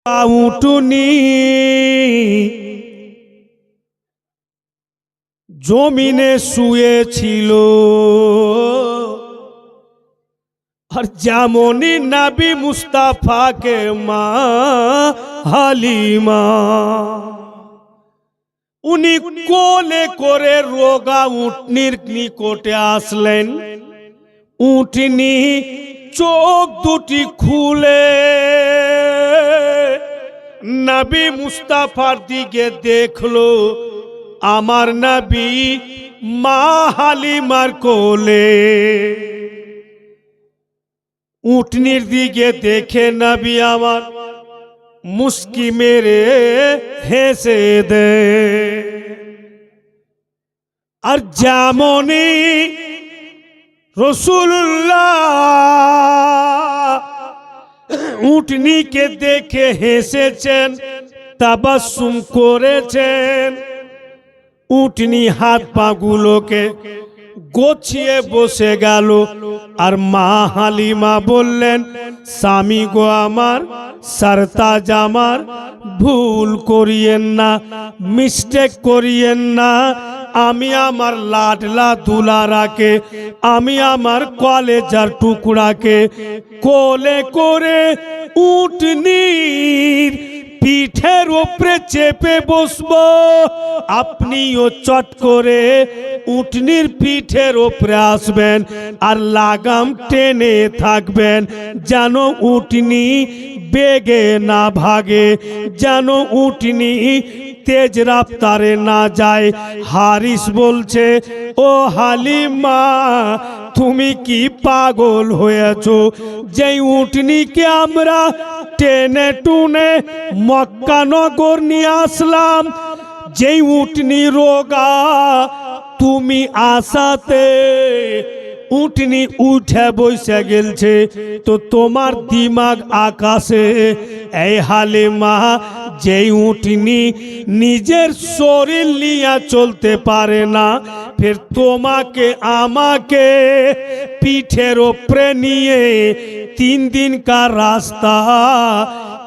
উটুনি জমিনে শুয়েছিল, আর যেমনই নবী মুস্তাফাকে মা হালিমা উনি কোলে করে রোগা উটনির নিকটে আসলেন। উটনি চোখ দুটি খুলে নবী মুস্তাফার দিকে দেখলো। আমার নবী মা হালিমার কোলে। উটনির দিকে দেখে নবী আমার মুস্কি মেরে হেসে দে। আর যেমনই রাসূলুল্লাহ উটনিকে দেখে হেসেছেন, তাবাসসুম করেছেন, উটনি হাত পাগুলোকে গোছিয়ে বসে গেল। আর মা হালিমা বললেন, স্বামী গো আমার, সরতাজ আমার, ভুল করিয়েন না, মিস্টেক করিয়েন না। আমি আমার লাডলা দুলারাকে, আমি আমার কলেজার টুকরাকে কোলে করে উটনির পিঠের উপরে চেপে বসবো। আপনিও চট করে উটনির পিঠের উপরে আসবেন আর লাগাম টেনে থাকবেন, যেন উটনি বেগে না ভাগে, যেন উটনি তেজ রাফতারে না যায়। হারিস বলছে, ও হালিমা তুমি কি পাগল হয়েছো? যেই উটনিকে আমরা টেনে টুনে মক্কা নগর নিয়ে আসলাম, যেই উটনি রোগা, তুমি আসাতে উটনি উঠে বসে গেলছে, তো তোমার দিমাগ আকাশে। এই হালিমা, যেই উটনি নিজের শরীর নিয়ে চলতে পারে না, ফের তোমাকে আমাকে পিঠের ওপরে নিয়ে 3 दिन का রাস্তা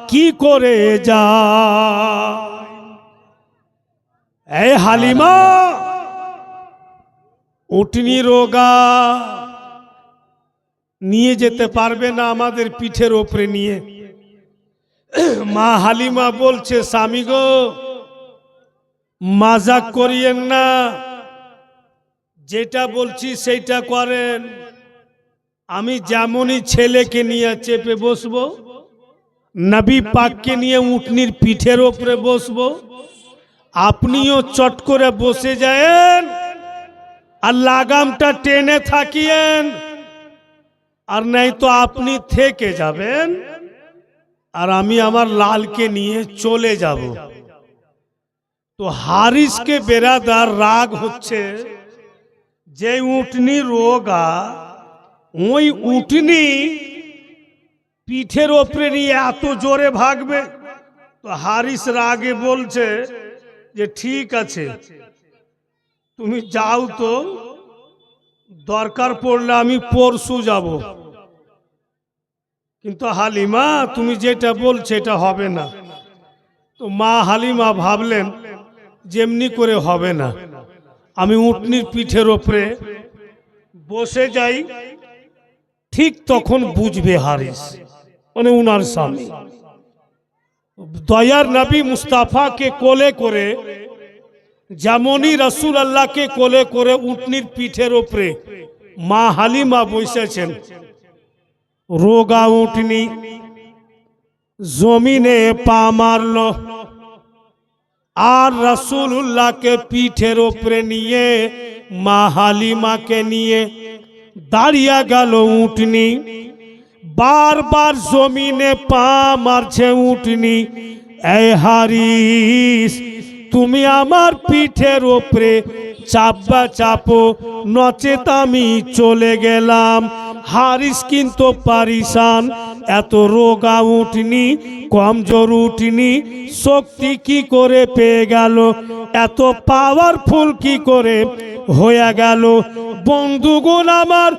কি করে যায়? এই হালিমা, উটনি রোগা নিয়ে যেতে পারবে না আমাদের পিঠের ওপরে নিয়ে। মা হালিমা বলছে, স্বামী গো মজাক করিয়েন না, যেটা বলছি সেইটা করেন। আমি যেমনই ছেলেকে নিয়ে চেপে বসবো, নবী পাককে নিয়ে উটনির পিঠের ওপরে বসবো, আপনিও চট করে বসে যায়েন আর লাগামটা টেনে থাকিয়েন, আর নাই তো আপনি থেকে যাবেন আর আমি আমার লালকে নিয়ে চলে যাব। তো হারিসকে বেরাদার রাগ হচ্ছে, যে উটনি রোগা, ওই উটনি পিঠের ওপরে নিয়ে এত জোরে ভাগবে। তো হারিস রাগে বলছে যে ঠিক আছে, তুমি যাও, তো দরকার পড়লে আমি পরশু যাব। কিন্তু হালিমা তুমি যেটা বলছো এটা হবে না। তো মা হালিমা ভাবলেন যেমনি করে হবে না, আমি উটনির পিঠের ওপরে বসে যাই, ঠিক তখন বুঝবে হারিস, মানে উনার স্বামী দয়ার নবী মুস্তাফাকে কোলে করে, যেমনই রাসূল আল্লাহকে কোলে করে উটনির পিঠের ওপরে মা হালিমা বসেছেন, রোগা উটনি জমিনে পা মারল আর রাসূলুল্লাহকে পিঠের ওপরে নিয়ে মা হালিমাকে নিয়ে দাঁড়িয়ে গেল উটনি। বারবার জমিনে পা মারছে উটনি। এই হারিস, তুমি আমার পিঠের ওপরে চাপবা চাপো, নচেত আমি চলে গেলাম। হারিস কিন্তু পারিশান, এত রোগা উটনি, কমজোর উটনি, শক্তি কি করে পেয়ে গেল, এত পাওয়ারফুল কি করে হয়ে গেল। বন্ধুগণ আমার,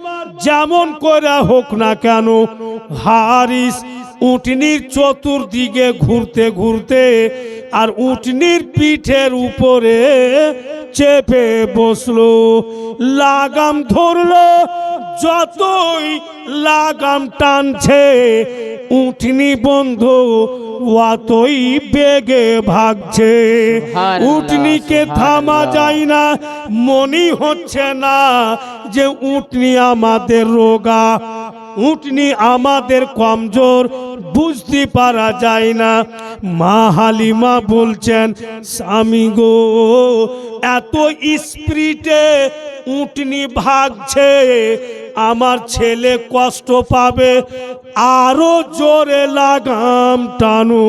যেমন করে হোক না কেন, হারিস উটনির চতুর্দিকে ঘুরতে ঘুরতে আর উটনির পিঠের উপরে চেপে বসলো, লাগাম ধরলো। যতই লাগাম টানছে উটনি বন্ধু অতই বেগে ভাগছে। উটনিকে থামা যায় না, মনে হচ্ছে না যে উটনি আমাদের রোগা, উটনি আমাদের কমজোর, বুঝতে পারা যায় না। মা হালিমা বলছেন, স্বামী গো, এত স্পিডে উটনি ভাগছে, আমার ছেলে কষ্ট পাবে, আরো জোরে লাগাম টানু।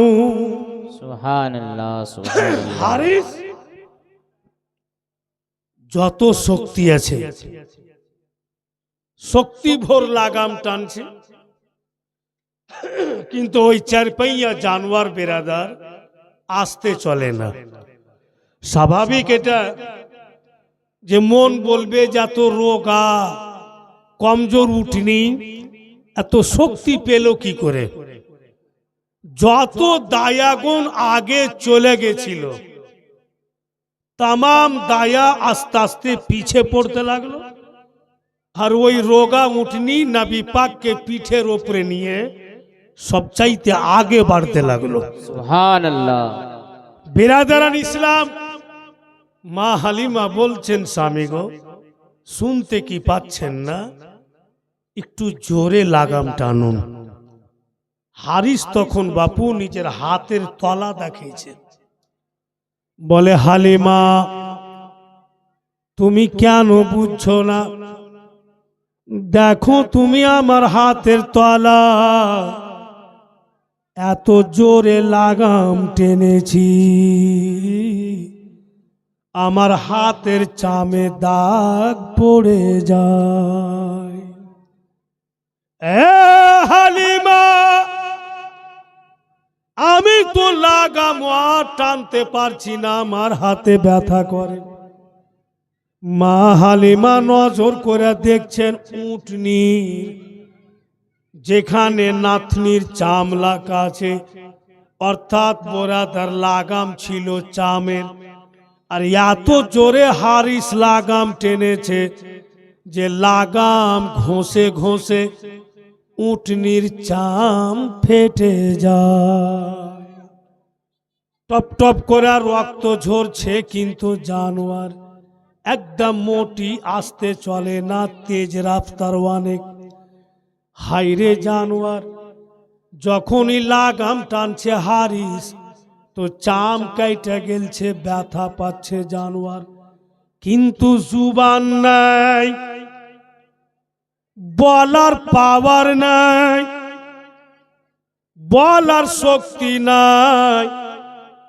সুবহানাল্লাহ, সুবহানাল্লাহ। হারিস যত শক্তি আছে শক্তি ভোর লাগাম টানছে, কিন্তু ওই চারপাইয়া জানোয়ার বেরাদার আসতে চলে না। স্বাভাবিক এটা যে মন বলবে যে এত রোগা কমজোর উঠনি, এত শক্তি পেল কি করে। যত দায়াগুন আগে চলে গেছিল তামাম দায়া আস্তে আস্তে পিছে পড়তে লাগলো, আর ওই রোগা উঠনি নবী পাককে পিঠের ওপরে নিয়ে সবচাইতে আগে বাড়তে লাগলো। সুবহানাল্লাহ। বিরাদারান ইসলাম, মা হালিমা বলছেন, স্বামী গো, শুনতে কি পাচ্ছেন না, একটু জোরে লাগাম টানুন। হারিস তখন বাপু নিজের হাতের তলা দেখিয়েছে, বলে হালিমা তুমি কেন বুঝছো না, দেখো তুমি আমার হাতের তলা, এত জোরে লাগাম টেনেছি, আমার হাতের চামে দাগ পড়ে যায়। এ হালিমা, আমি তো লাগাম আর টানতে পারছি না, আমার হাতে ব্যথা করে। মা হালিমা নজর করে দেখছেন উটনি যেখানে নাথনির চাম লাগা আছে, অর্থাৎ বোরাদার লাগাম ছিল চামের, আর এত জোরে হারিস লাগাম টেনেছে যে লাগাম ঘষে ঘষে উটনির চাম ফেটে যায়। টপ টপ করে রক্ত ঝরছে, কিন্তু জানোয়ার একদম মোটি, আসতে চলে না, তেজ রাফতার অনেক। হাইরে জানোয়ার যখনই লাগাম টানছে হারিস, তো চাম কাইটা গেলছে, ব্যথা পাচ্ছে জানোয়ার, কিন্তু জুবান নাই, বলার পাওয়ার নাই, বলার শক্তি নাই,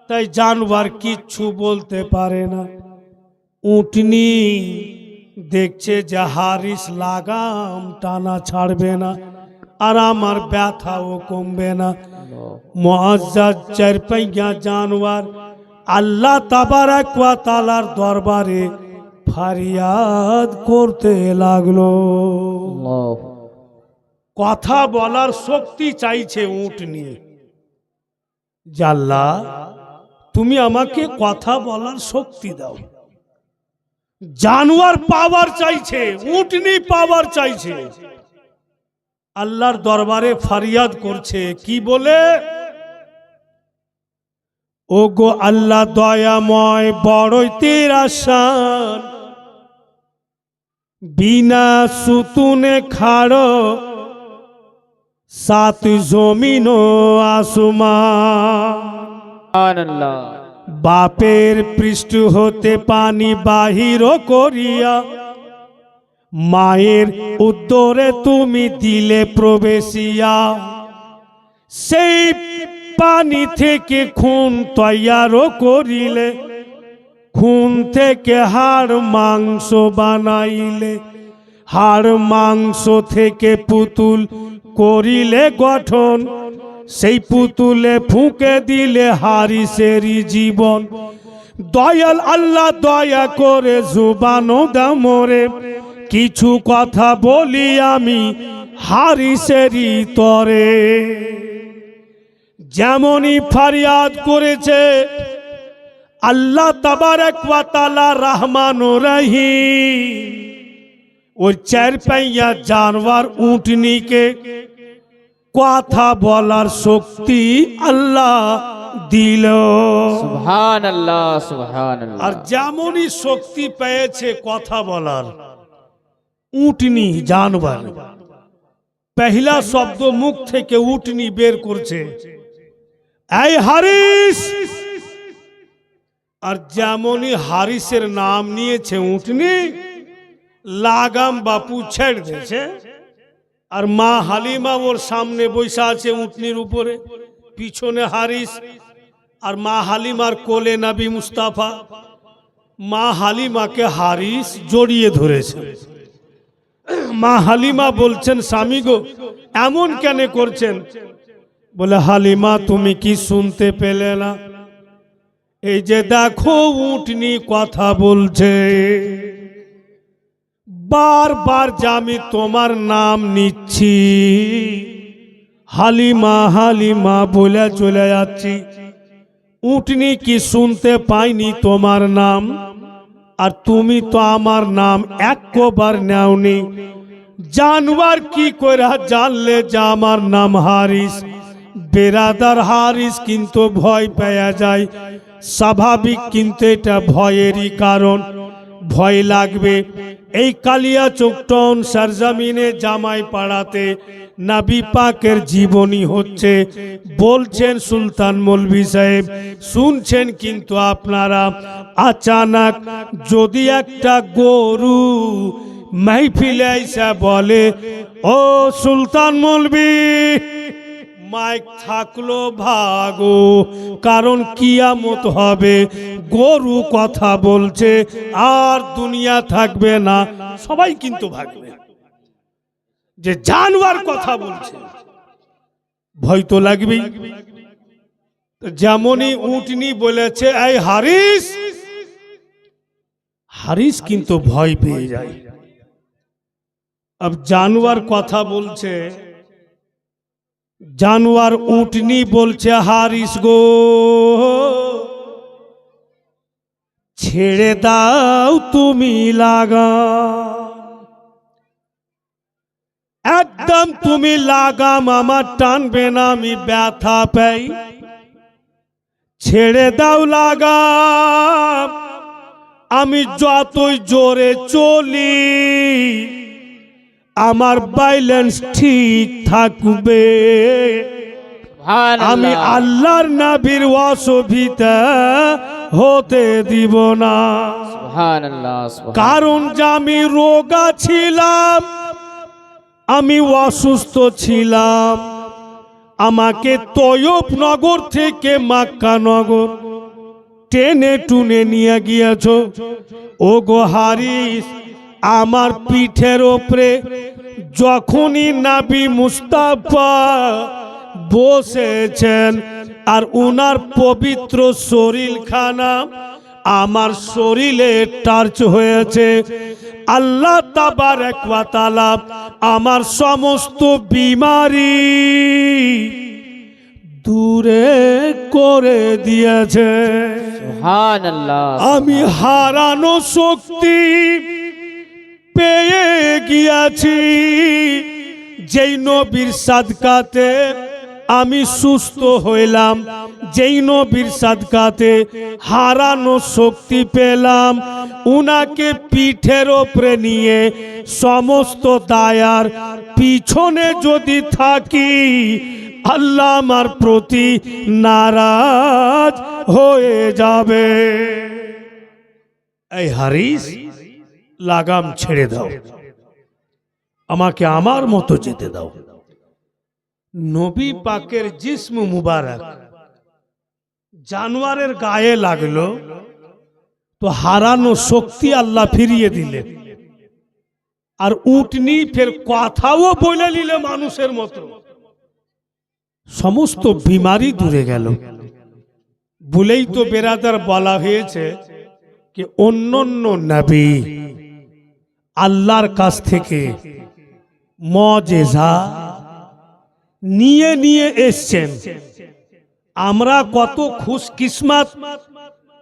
তাই জানোয়ার কিচ্ছু বলতে পারে না। উটনি দেখছে যে হারিস লাগাম টানা ছাড়বে না, আর আমার ব্যথাও কমবে না। মুআজ্জাজ চারপাইয়া জানোয়ার আল্লাহ তাবারাক ওয়া তাআলার দরবারে ফরিয়াদ করতে লাগলো। কথা বলার শক্তি চাইছে উটনি, যে আল্লাহ তুমি আমাকে কথা বলার শক্তি দাও। জানোয়ার পাওয়ার চাইছে, উটনি পাওয়ার চাইছে, আল্লাহর দরবারে ফরিয়াদ করছে কি বলে, ও গো আল্লাহ দয়াময়, বড়ই তেরা শান, বিনা সুতুনে খাড়ো সাত জমিন ও আসমান। সুবহানাল্লাহ। বাপের পৃষ্ঠ হতে পানি বাহির করিয়া, মায়ের উত্তরে তুমি দিলে প্রবেশিয়া, সেই পানি থেকে খুন তৈয়ার করিলে, খুন থেকে হাড় মাংস বানাইলে, হাড় মাংস থেকে পুতুল করিলে গঠন, সেই পুতুলে ফুঁকে দিলে হারিসেরই জীবন। দয়াল আল্লাহ দয়া করে জুবানো দাও মোরে, কিছু কথা বলি আমি হারিসেরই তরে। যেমনই ফরিয়াদ করেছে আল্লাহ তাবারক ওয়া তাআলা রহমান ও রহিম ওই চার পাইয়া জানোয়ার উটনিকে কথা বলার শক্তি আল্লাহ দিল। সুবহানাল্লাহ সুবহানাল্লাহ। আর যেমনই শক্তি পেয়েছে কথা বলার উটনি জানোয়ার, পহলা শব্দ মুখ থেকে উটনি বের করছে, এই হারিস। আর যেমনই হারিসের নাম নিয়েছে উটনি, লাগাম বাপু ছেড়ে দিয়েছে। আর মা হালিমা ওর সামনে বসে আছে উটনির উপরে, পিছনে হারিস, আর মা হালিমার কোলে নবী মুস্তাফা। মা হালিমাকে হারিস জড়িয়ে ধরেছে। মা হালিমা বলছেন, স্বামী গো এমন কেন করছেন? বলে, হালিমা তুমি কি শুনতে পেলে না? এই যে দেখো উটনি কথা বলছে, বারবার যে আমি তোমার নাম নিচ্ছি, হালিমা হালিমা বলে চলে যাচ্ছি, উটনি কি শুনতে পাইনি তোমার নাম? আর তুমি তো আমার নাম একবার নেওনি, জানোয়ার কি করে জানলে যে আমার নাম হারিস? বেরাদার হারিস কিন্তু ভয় পেয়ে যায়, স্বাভাবিক, কিন্তু এটা ভয়েরই কারণ, ভয় লাগবে। এই কালিয়া চোখটন সরজমিনে জামাই পাড়াতে নবী পাকের জীবনী হচ্ছে, বলছেন সুলতান মৌলভী সাহেব, শুনছেন কিন্তু আপনারা। আচানক যদি একটা গরু মাহফিলে এসে বলে, ও সুলতান মৌলভী মাইক থাকলো ভাগো, কারণ কিয়ামত হবে, গরু কথা বলছে আর দুনিয়া থাকবে না, সবাই কিন্তু ভাগবে। যে জানোয়ার কথা বলছে, ভয় তো লাগবেই। যেমনই উটনি বলেছে এই হারিস, হারিস কিন্তু ভয় পেয়ে যায়। अब জানোয়ার কথা বলছে, জানোয়ার উটনি বলছে, হারিস গো ছেড়ে দাও তুমি লাগাম, একদম তুমি লাগাম আমার টানবে না, আমি ব্যথা পাই, ছেড়ে দাও লাগাম, আমি যতই জোরে চলি আমার ব্যালেন্স ঠিক থাকবে, আমি আল্লাহর নবীর অসুবিধা হতে দিব না। কারণ যে আমি রোগা ছিলাম, আমি অসুস্থ ছিলাম, আমাকে তয়ব নগর থেকে মক্কা নগর টেনে টুনে নিয়ে গিয়েছ। ও গো হারিস, আমার পিঠের ওপরে যখনই নবী মুস্তাফা বসেছেন আর উনার পবিত্র শরীরখানা আমার শরীরে টাচ হয়েছে, আল্লাহ তাবারক ওয়া তাআলা আমার সমস্ত বিমারি দূরে করে দিয়েছে। সুবহানাল্লাহ। আমি হারানো শক্তি পেয়ে গিয়েছি, যেই নবীর সাদকাতে আমি সুস্থ হইলাম, যেই নবীর সাদকাতে হারানো শক্তি পেলাম, উনাকে পিঠের ওপরে নিয়ে সমস্ত দায়ার পিছনে যদি থাকি, আল্লাহ আমার প্রতি নারাজ হয়ে যাবে। এই হারিস, লাগাম ছেড়ে দাও, আমাকে আমার মতো যেতে দাও। নবী পাকের জিস্ম মুবারক জানোয়ারের গায়ে লাগলো, তো হারানো শক্তি আল্লাহ ফিরিয়ে দিলেন। আর উটনি ফের কথাও বলে নিলে মানুষের মতো, সমস্ত বিমারি দূরে গেল। বলেই তো বেরাদার বলা হয়েছে कि অন্যান্য নবী আল্লাহর কাছ থেকে মুজিজা নিয়ে নিয়ে এসেছেন, আমরা কত খুশকিসমত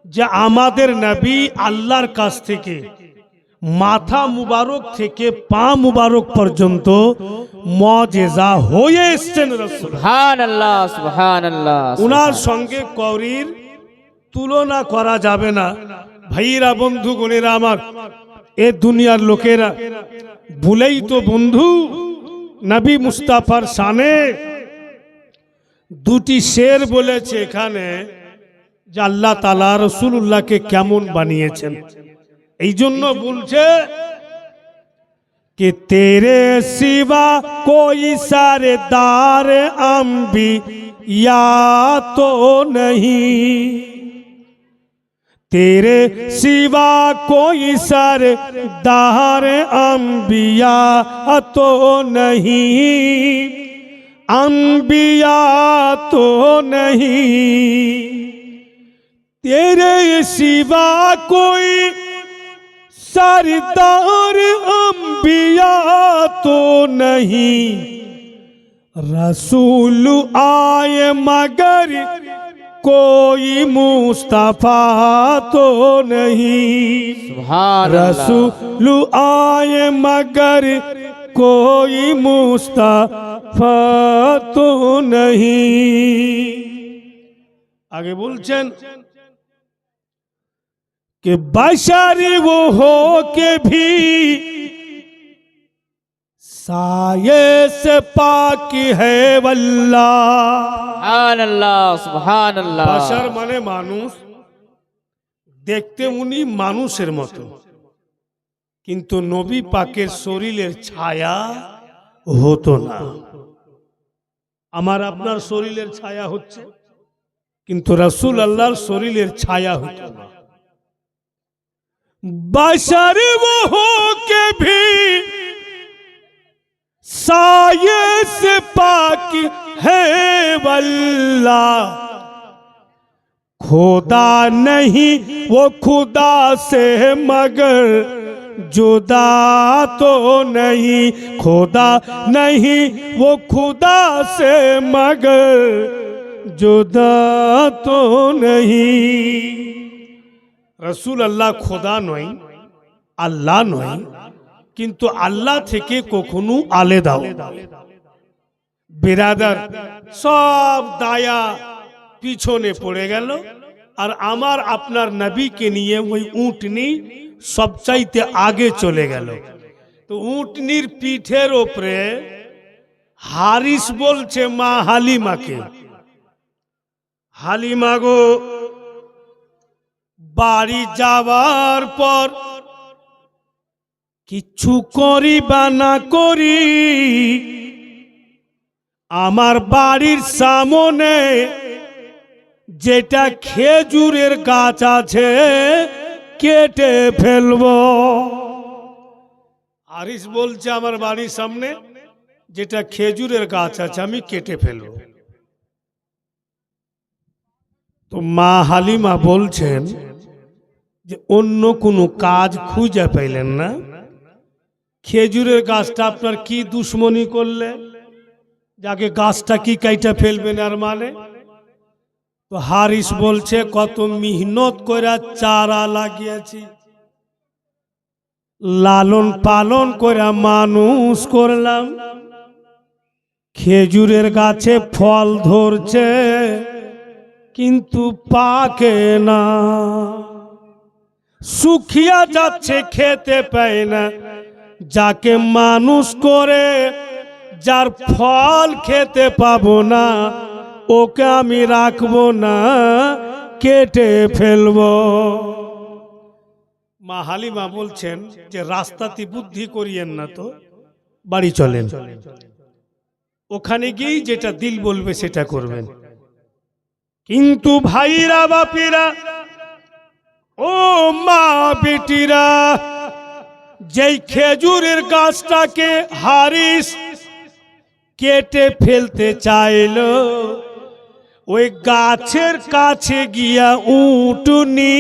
যে আমাদের নবী আল্লাহর কাছ থেকে মাথা মুবারক থেকে পা মুবারক পর্যন্ত মুজিজা হয়ে এসেছেন রাসূল। সুবহানাল্লাহ সুবহানাল্লাহ। উনার সঙ্গে কওরির তুলনা করা যাবে না। ভাইরা বন্ধুগণেরা আমার, এ দুনিয়ার লোকেরা ভুলেই তো বন্ধু নবী মুস্তাফার শানে দুটি শের বলেছে এখানে যে আল্লাহ তাআলা রাসূলুল্লাহকে কেমন বানিয়েছেন। এই জন্য বলছে कि तेरे सिवा कोई सरदार अंबिया तो नहीं, तेरे सिवा कोई सरदार अंबिया तो नहीं, अंबिया तो नहीं, तेरे सिवा कोई सरदार अंबिया तो नहीं, रसूल आए मगर कोई मुस्तफा तो नहीं, सुभानअल्लाह। रसूल आए मगर कोई मुस्तफा तो नहीं। आगे बोलছেন कि बशर वो हो के भी साये से पाक है वल्लाह। সুবহানাল্লাহ সুবহানাল্লাহ। বাশার মানে মানুষ, দেখতে উনি মানুষের মতো, কিন্তু নবী পাকের শরীরের ছায়া হতো না। আমার আপনার শরীরের ছায়া হচ্ছে, কিন্তু রাসূল আল্লাহর শরীরের ছায়া হতো না। बशर वो हो के भी साये से पाक है वल्लाह, खुदा नहीं वो खुदा से मगर जुदा तो नहीं, खुदा नहीं वो खुदा से मगर जुदा तो नहीं। रसूल अल्लाह खुदा नয়, আল্লাহ নয়, কিন্তু আল্লাহ থেকে কখনো আলাদাও। বিরাদার সব দায়া পিছনে পড়ে গেল, আর আমার আপনার নবীকে নিয়ে ওই উটনি সবচাইতে আগে চলে গেল। তো উটনির পিঠের উপরে হারিস বলছে মা হালিমাকে, হালিমা গো, বাড়ি যাওয়ার পর কিছু করি বা না করি, আমার বাড়ির সামনে যেটা খেজুরের গাছ আছে কেটে ফেলবো। হারিস বলছে আমার বাড়ির সামনে যেটা খেজুরের গাছ আছে আমি কেটে ফেলবো। তো মা হালিমা বলছেন যে অন্য কোনো কাজ খুঁজে পাইলেন না, খেজুরের গাছটা আপনার কি দুশ্মনী করলে যাকে গাছটা কি কাইটা ফেলবেন আর মানে। তো হারিস বলছে কত মেহনত করে চারা লাগিয়েছি, লালন পালন করে মানুষ করলাম, খেজুরের গাছে ফল ধরছে কিন্তু পাকে না, শুকিয়ে যাচ্ছে খেতে পায় না, যাকে মানুষ করে যার ফল খেতে পাবো না ওকে আমি রাখবো না, কেটে ফেলবো। মা হালিমা বলছেন যে রাস্তাতে বুদ্ধি করিয়েন না, তো বাড়ি চলেন, ওখানে গিয়ে যেটা দিল বলবে সেটা করবেন। কিন্তু ভাইরা বাপিরা ও মা বেটিরা, যেই খেজুরের গাছটাকে হারিস কেটে ফেলতে চাইল, ওই গাছের কাছে গিয়া উটনি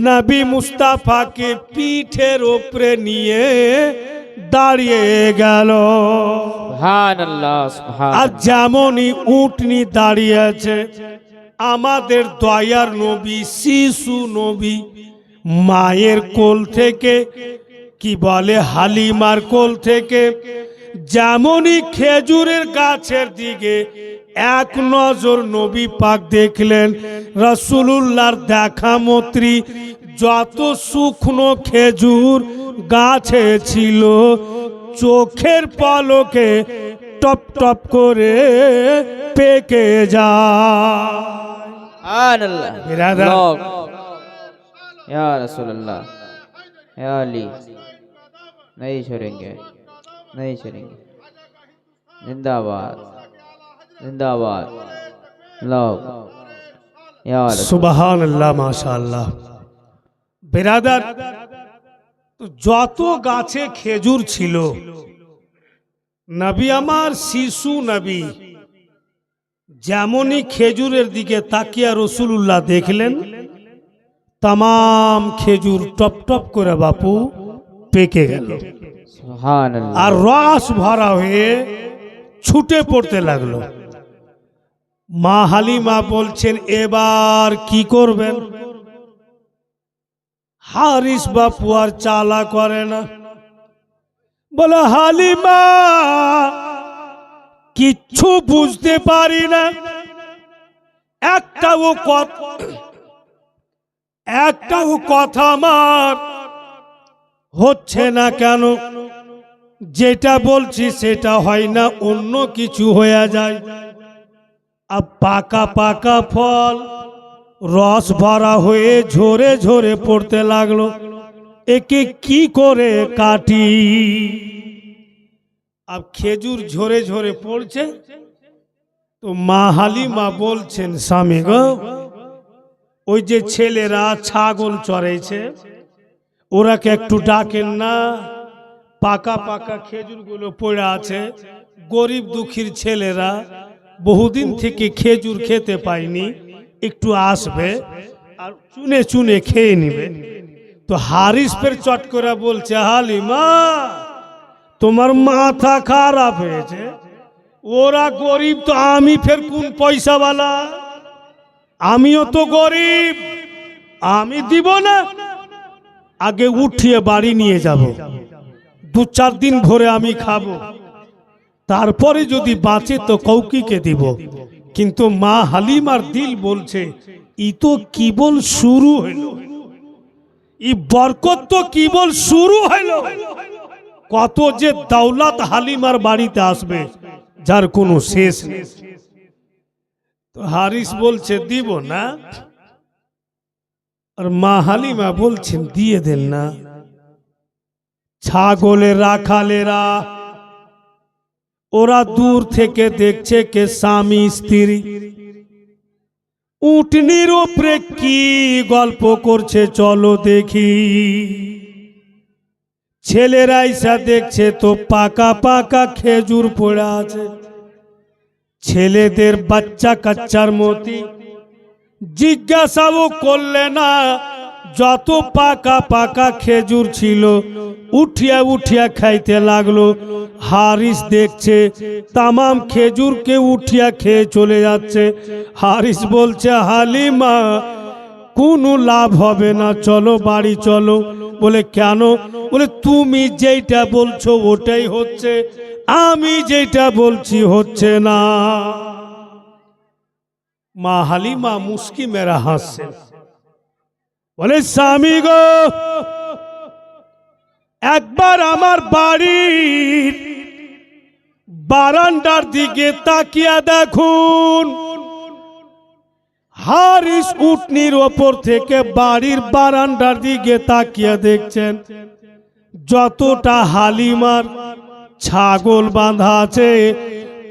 নবী মুস্তাফাকে পিঠের উপরে নিয়ে দাঁড়িয়ে গেল। সুবহানাল্লাহ আর সুবহানাল্লাহ যেমনই উটনি দাঁড়িয়ে আছে, আমাদের দয়ার নবী শিশু নবী মায়ের কোল থেকে, কি বলে হালিমার কোল থেকে, যেমনই খেজুরের গাছের দিকে এক নজর নবী পাক দেখলেন, রাসূলুল্লাহর দেখা মত্রী যত শুকনো খেজুর গাছে ছিল চোখের পলকে টপ টপ করে পেকে যায়। সুবহানাল্লাহ বিরাদার। লোক ইয়া রাসূলুল্লাহ ইয়া আলী नहीं छोड़ेंगे नहीं छोड़ेंगे जिंदाबाद जिंदाबाद लोग या रसूल সুবহানাল্লাহ মাশাআল্লাহ। বিরাদার, তো যত গাছে খেজুর ছিল, নবী আমার শিশু নবী যেমনই খেজুরের দিকে তাকিয়া রাসূলুল্লাহ দেখলেন, তামাম খেজুর টপ টপ করে বাপু পেকে গেল, সুবহানাল্লাহ আর রস ভরা হয়ে ছুটে পড়তে লাগলো। মা হালিমা বলছেন, এবার কি করবেন? হারিস বাপু আর চালা করে না, বলে হালিমা কিচ্ছু বুঝতে পারি না, একটাও কথা আমার হচ্ছে না কেন, যেটা বলছি সেটা হয় না, অন্য কিছু হয়ে যায়। আর পাকা পাকা ফল রস ভরা হয়ে ঝরে ঝরে পড়তে লাগলো, একে কি করে কাটি? আর খেজুর ঝরে ঝরে পড়ছে, তো মা হালিমা বলছেন, স্বামী গো, ওই যে ছেলেরা ছাগল চড়াইছে ওরাকে একটু ডাকেন না, পাকা পাকা খেজুরগুলো পড়ে আছে, গরিব দুঃখীর ছেলেরা বহুদিন থেকে খেজুর খেতে পায়নি, একটু আসবে আর চুনে চুনে খেয়ে নিবে। তো হারিস ফের চট করে বলছে, হালিমা তোমার মাথা খারাপ হয়েছে, ওরা গরিব তো আমি ফের কোন পয়সাওয়ালা? আমিও তো গরিব, আমি দিব না? আগে উঠিয়ে বাড়ি নিয়ে যাব, 2-4 দিন ভরে আমি খাবো, তারপরে যদি বাঁচে তো কৌকিকে দিব। কিন্তু মা হালিমার দিল বলছে, ই তো কেবল শুরু হইল, ই বরকত তো কেবল শুরু হইল, কত যে দৌলত হালিমার বাড়িতে আসবে যার কোনো শেষ নেই। তো হারিস বলছে দিব না, আর মা হালিমা বলছেন দিয়ে দেন না। ছাগলের রাখালেরা ওরা দূর থেকে দেখছে কে স্বামী স্ত্রী উটনির উপরে কি গল্প করছে, চলো দেখি। ছেলেরা এসে দেখছে তো পাকা পাকা খেজুর পড়ে আছে, ছেলেদের বাচ্চা কাচ্চার মতি জিজ্ঞাসাও করলে না, যত পাকা পাকা খেজুর ছিল উঠিয়া উঠিয়া খাইতে লাগলো। হারিস দেখছে তামাম খেজুরকে উঠিয়া খেয়ে চলে যাচ্ছে। হারিস বলছে, হালিমা কোনো লাভ হবে না, চলো বাড়ি চলো। বলে কেন? বলে তুমি যেটা বলছো ওটাই হচ্ছে, আমি যেটা বলছি হচ্ছে না। মা হালিমা মুস্কি মেরা হাসছে, বলে স্বামী গো, একবার আমার বাড়ির বারান্দার দিকে তাকিয়া দেখুন। হারিস উটনির ওপর থেকে বাড়ির বারান্দার দিকে তাকিয়া দেখছেন, যতটা হালিমার ছাগল বাঁধা আছে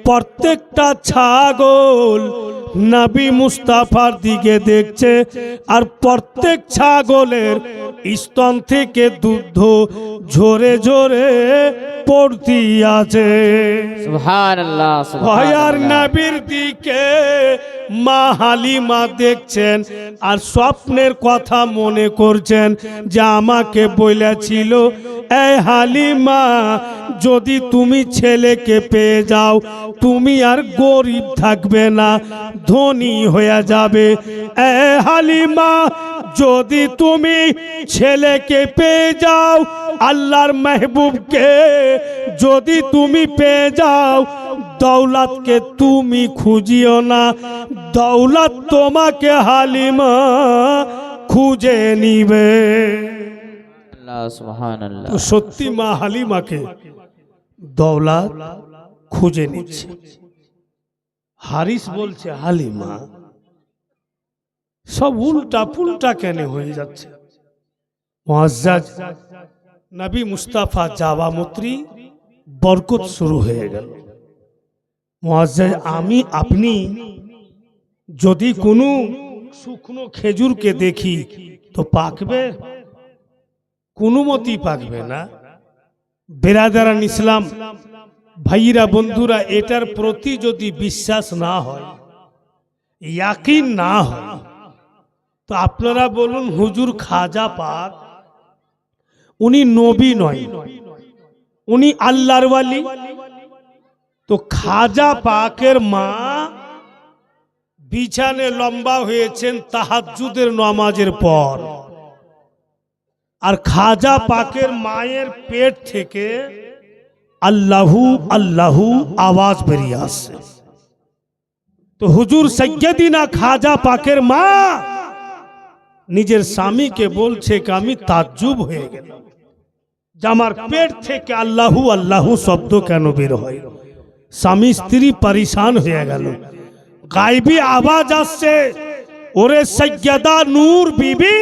প্রত্যেকটা ছাগল নবী মুস্তাফার দিকে দেখছে, আর প্রত্যেক ছাগলের স্তন থেকে দুধ ঝরে ঝরে পড়তি আছে। সুবহানাল্লাহ ভয়ার সুবহানাল্লাহ। নবীর দিকে মা হালিমা দেখছেন আর স্বপ্নের কথা মনে করছেন যে আমাকে বলেছিল, এই হালিমা যদি তুমি ছেলেকে পেয়ে যাও তুমি আর গরিব থাকবে না, ধনী হয়ে যাবে। এই হালিমা যদি তুমি ছেলেকে পেয়ে যাও, আল্লাহর মেহবুবকে যদি তুমি পেয়ে যাও, দৌলতকে তুমি খুঁজিও না, দৌলত তোমাকে হালিমা খুঁজে নিবে। আল্লাহ সুবহানাল্লাহ। তো সত্যি মা হালিমাকে দৌলত খুঁজে নিচ্ছে। হারিস বলছে, হালিমা সব উল্টা পুল্টা কেন হয়ে যাচ্ছে? মুআজ্জাজ নবী মুস্তাফা জাবা মত্রী বরকত শুরু হয়ে গেল। মুআজ্জাজ আমি আপনি যদি কোনো শুকনো খেজুরকে দেখি তো পাকবে? কোনো মতেই পাকবে না। বেরাদারান ইসলাম, ভাইরা বন্ধুরা, এটার প্রতি যদি বিশ্বাস না হয়, ইয়াকিন না হয়, তো আপনারা বলুন হুজুর খাজা পাক উনি নবী নয়, উনি আল্লাহর ওয়ালি। তো খাজা পাকের মা বিছানে লম্বা হয়েছেন তাহাজ্জুদের নামাজের পর, আর খাজা পাকের মায়ের পেট থেকে আল্লাহু আল্লাহু আওয়াজ বেরিয়ে আসছে। তো হুজুর সাইয়্যিদিনা খাজা পাকের মা নিজের স্বামীকে বলছে যে আমি তাজ্জুব হয়ে গেলাম যে আমার পেট থেকে আল্লাহু আল্লাহু শব্দ কেন বের হয়। স্বামী স্ত্রী পরেশান হয়ে গেল। গায়বী আওয়াজ আসছে, ওরে সাইয়্যিদা নূর বিবি,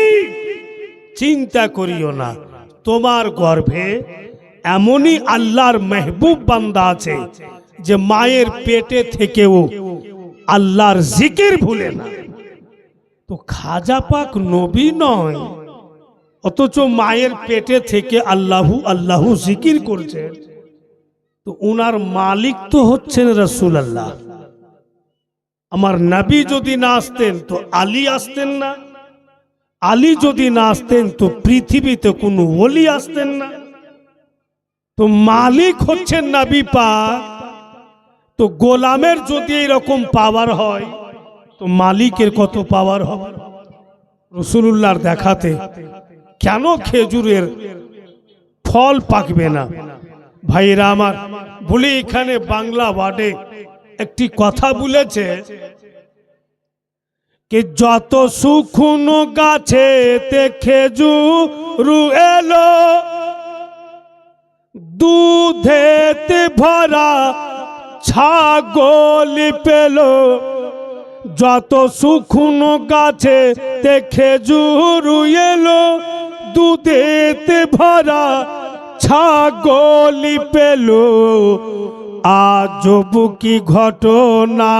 চিন্তা করিও না, তোমার গর্ভে এমনই আল্লাহর মেহবুব বান্দা আছে যে মায়ের পেটে থেকেও আল্লাহর জিকির ভুলে না। তো খাজা পাক নবী নয়, অথচ মায়ের পেটে থেকে আল্লাহু আল্লাহু জিকির করছেন। তো উনার মালিক তো হচ্ছেন রাসূলুল্লাহ। আমার নবী যদি না আসতেন তো আলী আসতেন না, আলী যদি না আসতেন তো পৃথিবীতে কোনো ওলি আসতেন না। তো মালিক হচ্ছেন নবী পাক। তো গোলামের যদি এরকম পাওয়ার হয় তো মালিকের কত পাওয়ার হবে? রাসূলুল্লাহর দেখাতে কেন খেজুরের ফল পাকবে না? ভাইরা আমার, বলি এখানে বাংলা ওয়ার্ডে একটি কথা বলেছে कि যত শুকনো গাছেতে খেজুর এলো, দুধেতে ভরা ছাগল পেলো। যত শুকনো গাছেতে খেজুর এলো, দুধেতে ভরা ছাগল পেলো। আজব কি ঘটনা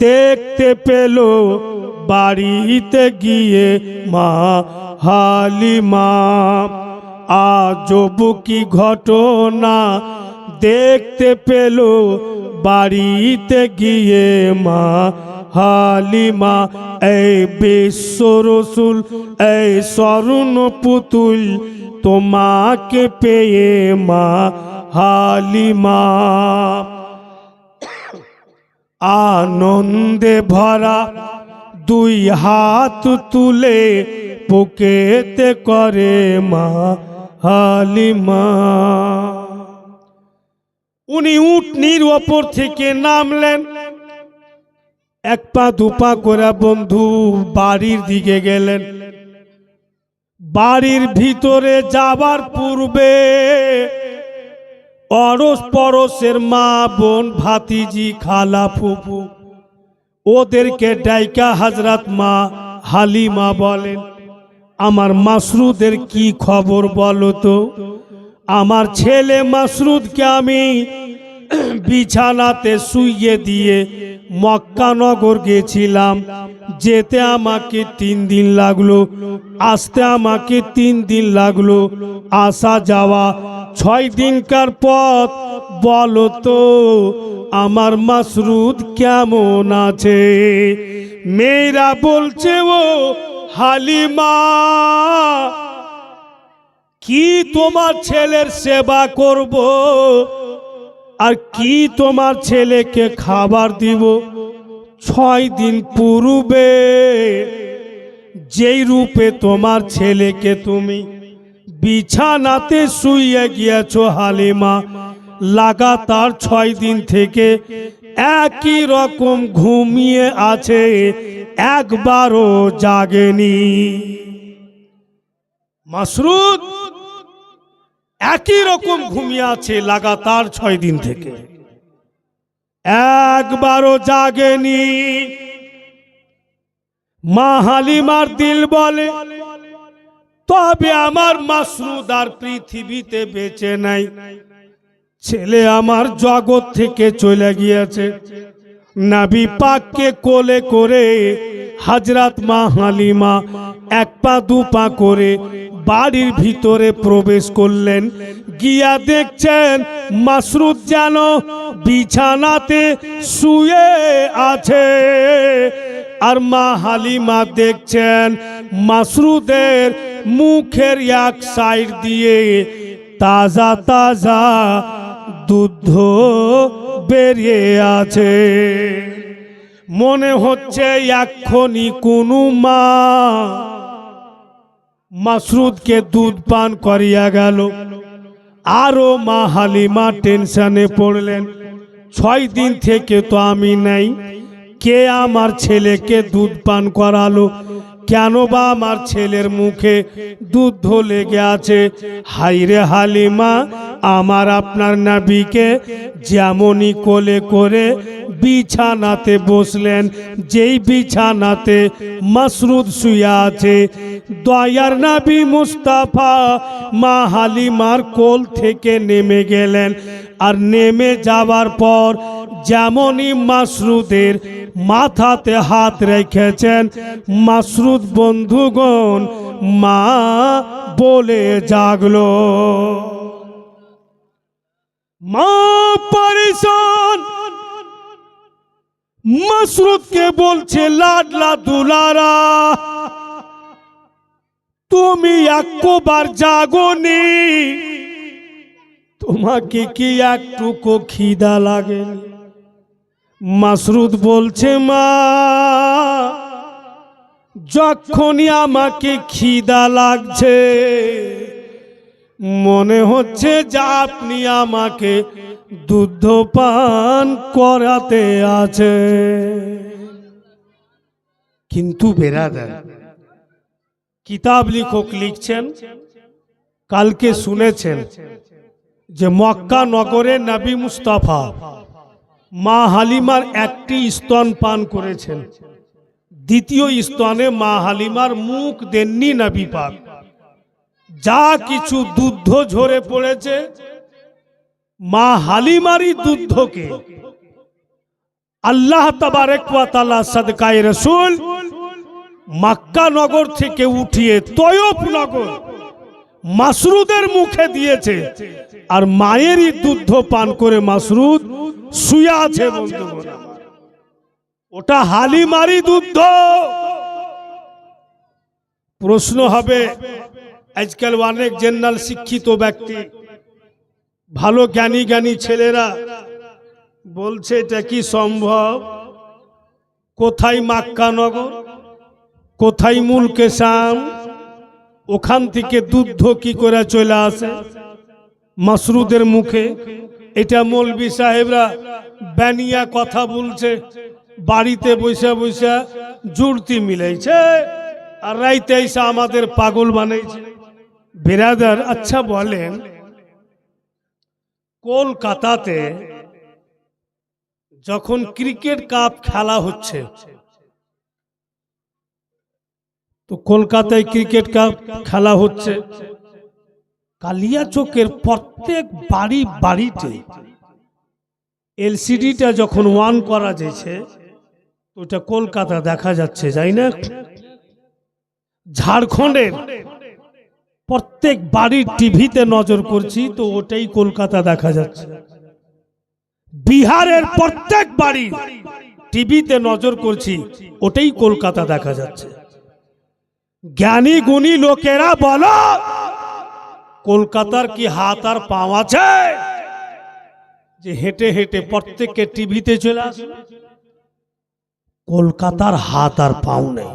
দেখতে পেলো বাড়িতে গিয়ে মা হালিমা। আজব কি ঘটনা দেখতে পেলো বাড়িতে গিয়ে মা হালিমা। এই বিশ্ব রসুল, এই স্বর্ণ পুতুল তোমাকে পেয়ে মা হালিমা। আনন্দে ভরা দুই হাত তুলে বুকেতে করে মা হালিমা। উনি উটনির ওপর থেকে নামলেন, এক পা দুপা করে বন্ধু বাড়ির দিকে গেলেন। বাড়ির ভিতরে যাবার পূর্বে অড়স পড়শের মা বোন ভাতিজি খালা ফুফু ওদেরকে ডাইকা হযরত মা হালিমা বলেন, আমার মাসরুদের কি খবর বলো তো? আমার ছেলে মাসরুদকে আমি বিছানাতে শুইয়ে দিয়ে মক্কা নগর গেছিলাম, যেতে আমাকে 3 দিন লাগলো, আসতে আমাকে 3 দিন লাগলো, আসা যাওয়া 6 দিনকার পথ। বলো তো আমার মাসরুদ কেমন আছে? মেয়েরা বলছে ও হালিমা, কি তোমার ছেলের সেবা করব আর কি তোমার ছেলেকে খাবার দিব? 6 দিন পূর্বে যেই রূপে তোমার ছেলেকে তুমি বিছানাতে শুইয়ে গিয়েছো হালিমা, লাগাতার 6 দিন থেকে একই রকম ঘুমিয়ে আছে, একবারও জাগেনি। মাসরুদ একই রকম ঘুমিয়ে আছে লাগাতার 6 দিন থেকে, একবারও জাগেনি। মা হালিমার দিল বলে, তবে আমার মাসরুদ আর পৃথিবীতে বেঁচে নাই, ছেলে আমার জগৎ থেকে চলে গিয়েছে। নবী পাককে কোলে করে হযরত মা হালিমা 1 পা 2 পা করে বাড়ির ভিতরে প্রবেশ করলেন। গিয়া দেখছেন মাসরুদ যেন বিছানাতে শুয়ে আছে, আর মা হালিমা দেখছেন মাসরুদের মুখের এক সাইড দিয়ে তাজা তাজা দুধ বেরিয়ে আছে। মনে হচ্ছে এক্ষুনি কোনো মা মাসরুদকে দুধ পান করিয়া গেল। আরো মা হালিমা টেনশনে পড়লেন, 6 দিন থেকে তো আমি নাই, কে আমার ছেলেকে দুধ পান করালো? কেন বা আমার ছেলের মুখে দুধ লেগে আছে? হাইরে হালিমা, আমার আপনার নবীকে যেমনই কোলে করে বিছানাতে বসলেন, যেই বিছানাতে মাসরুদ শুয়ে আছে, দয়ার নবী মুস্তাফা মা হালিমার কোল থেকে নেমে গেলেন। আর নেমে যাবার পর যেমনই মাসরুদের মাথাতে হাত রেখেছেন, মাসরুদ বন্ধুগণ মা বলে জাগলো। মা পরেশান, মাসরুদকে বলছে, লাডলা দুলারা, তুমি একবার জাগোনি? তোমাকে কি একটুকু খিদা লাগে? মাসরুদ বলছে, মা যখনই আমাকে খিদা লাগছে মনে হচ্ছে যে আপনি আমাকে দুধ পান করাতে আছে। কিন্তু বেরাদার, কিতাব লেখক লিখছেন, কালকে শুনেছেন যে মক্কা নগরে নবী মুস্তাফা মা হালিমার একটি স্তন পান করেছেন, দ্বিতীয় স্তনে মা হালিমার মুখ দেননি নবী পাক। যা কিছু দুধ ঝরে পড়েছে মা হালিমারই দুধকে আল্লাহ তাবারক ওয়া তাআলা সাদকায়ে রাসূল মক্কা নগর থেকে উঠিয়ে তয়ফ নগর মাসরুদের মুখে দিয়েছে, আর মায়েরই দুধ পান করে মাসরুদ শুয়ে আছে। বন্ধুগণ, ওটা হালিমারই দুধ। প্রশ্ন হবে, আজকাল অনেক জেনারেল শিক্ষিত ব্যক্তি, ভালো জ্ঞানী জ্ঞানী ছেলেরা বলছে এটা কি সম্ভব? কোথায় মক্কা নগর, কোথায় মুলকে শাম, ওখান থেকে দুধ কি করে চলে আসে মাসরুদের মুখে? এটা মৌলবি সাহেবরা বানিয়া কথা বলছে, বাড়িতে বসে বসে জুড়তি মিলাইছে আর রাইতে এসে আমাদের পাগল বানাইছে। বেরাদার, আচ্ছা বলেন, কলকাতাতে যখন ক্রিকেট কাপ খেলা হচ্ছে, তো কলকাতায় ক্রিকেট কাপ খেলা হচ্ছে, কালিয়াচকের প্রত্যেক বাড়িতে এলসিডিটা যখন অন করা যাচ্ছে, ওটা কলকাতা দেখা যাচ্ছে, যাই না? ঝাড়খণ্ডের প্রত্যেক বাড়ির টিভিতে নজর করছি তো ওটাই কলকাতা দেখা যাচ্ছে। বিহারের প্রত্যেক বাড়ি টিভিতে নজর করছি, ওটাই কলকাতা দেখা যাচ্ছে। জ্ঞানী গুণী লোকেরা বলো, কলকাতার কি হাত আর পাও আছে যে হেঁটে হেঁটে প্রত্যেককে টিভিতে চলে আসে? কলকাতার হাত আর পাও নেই।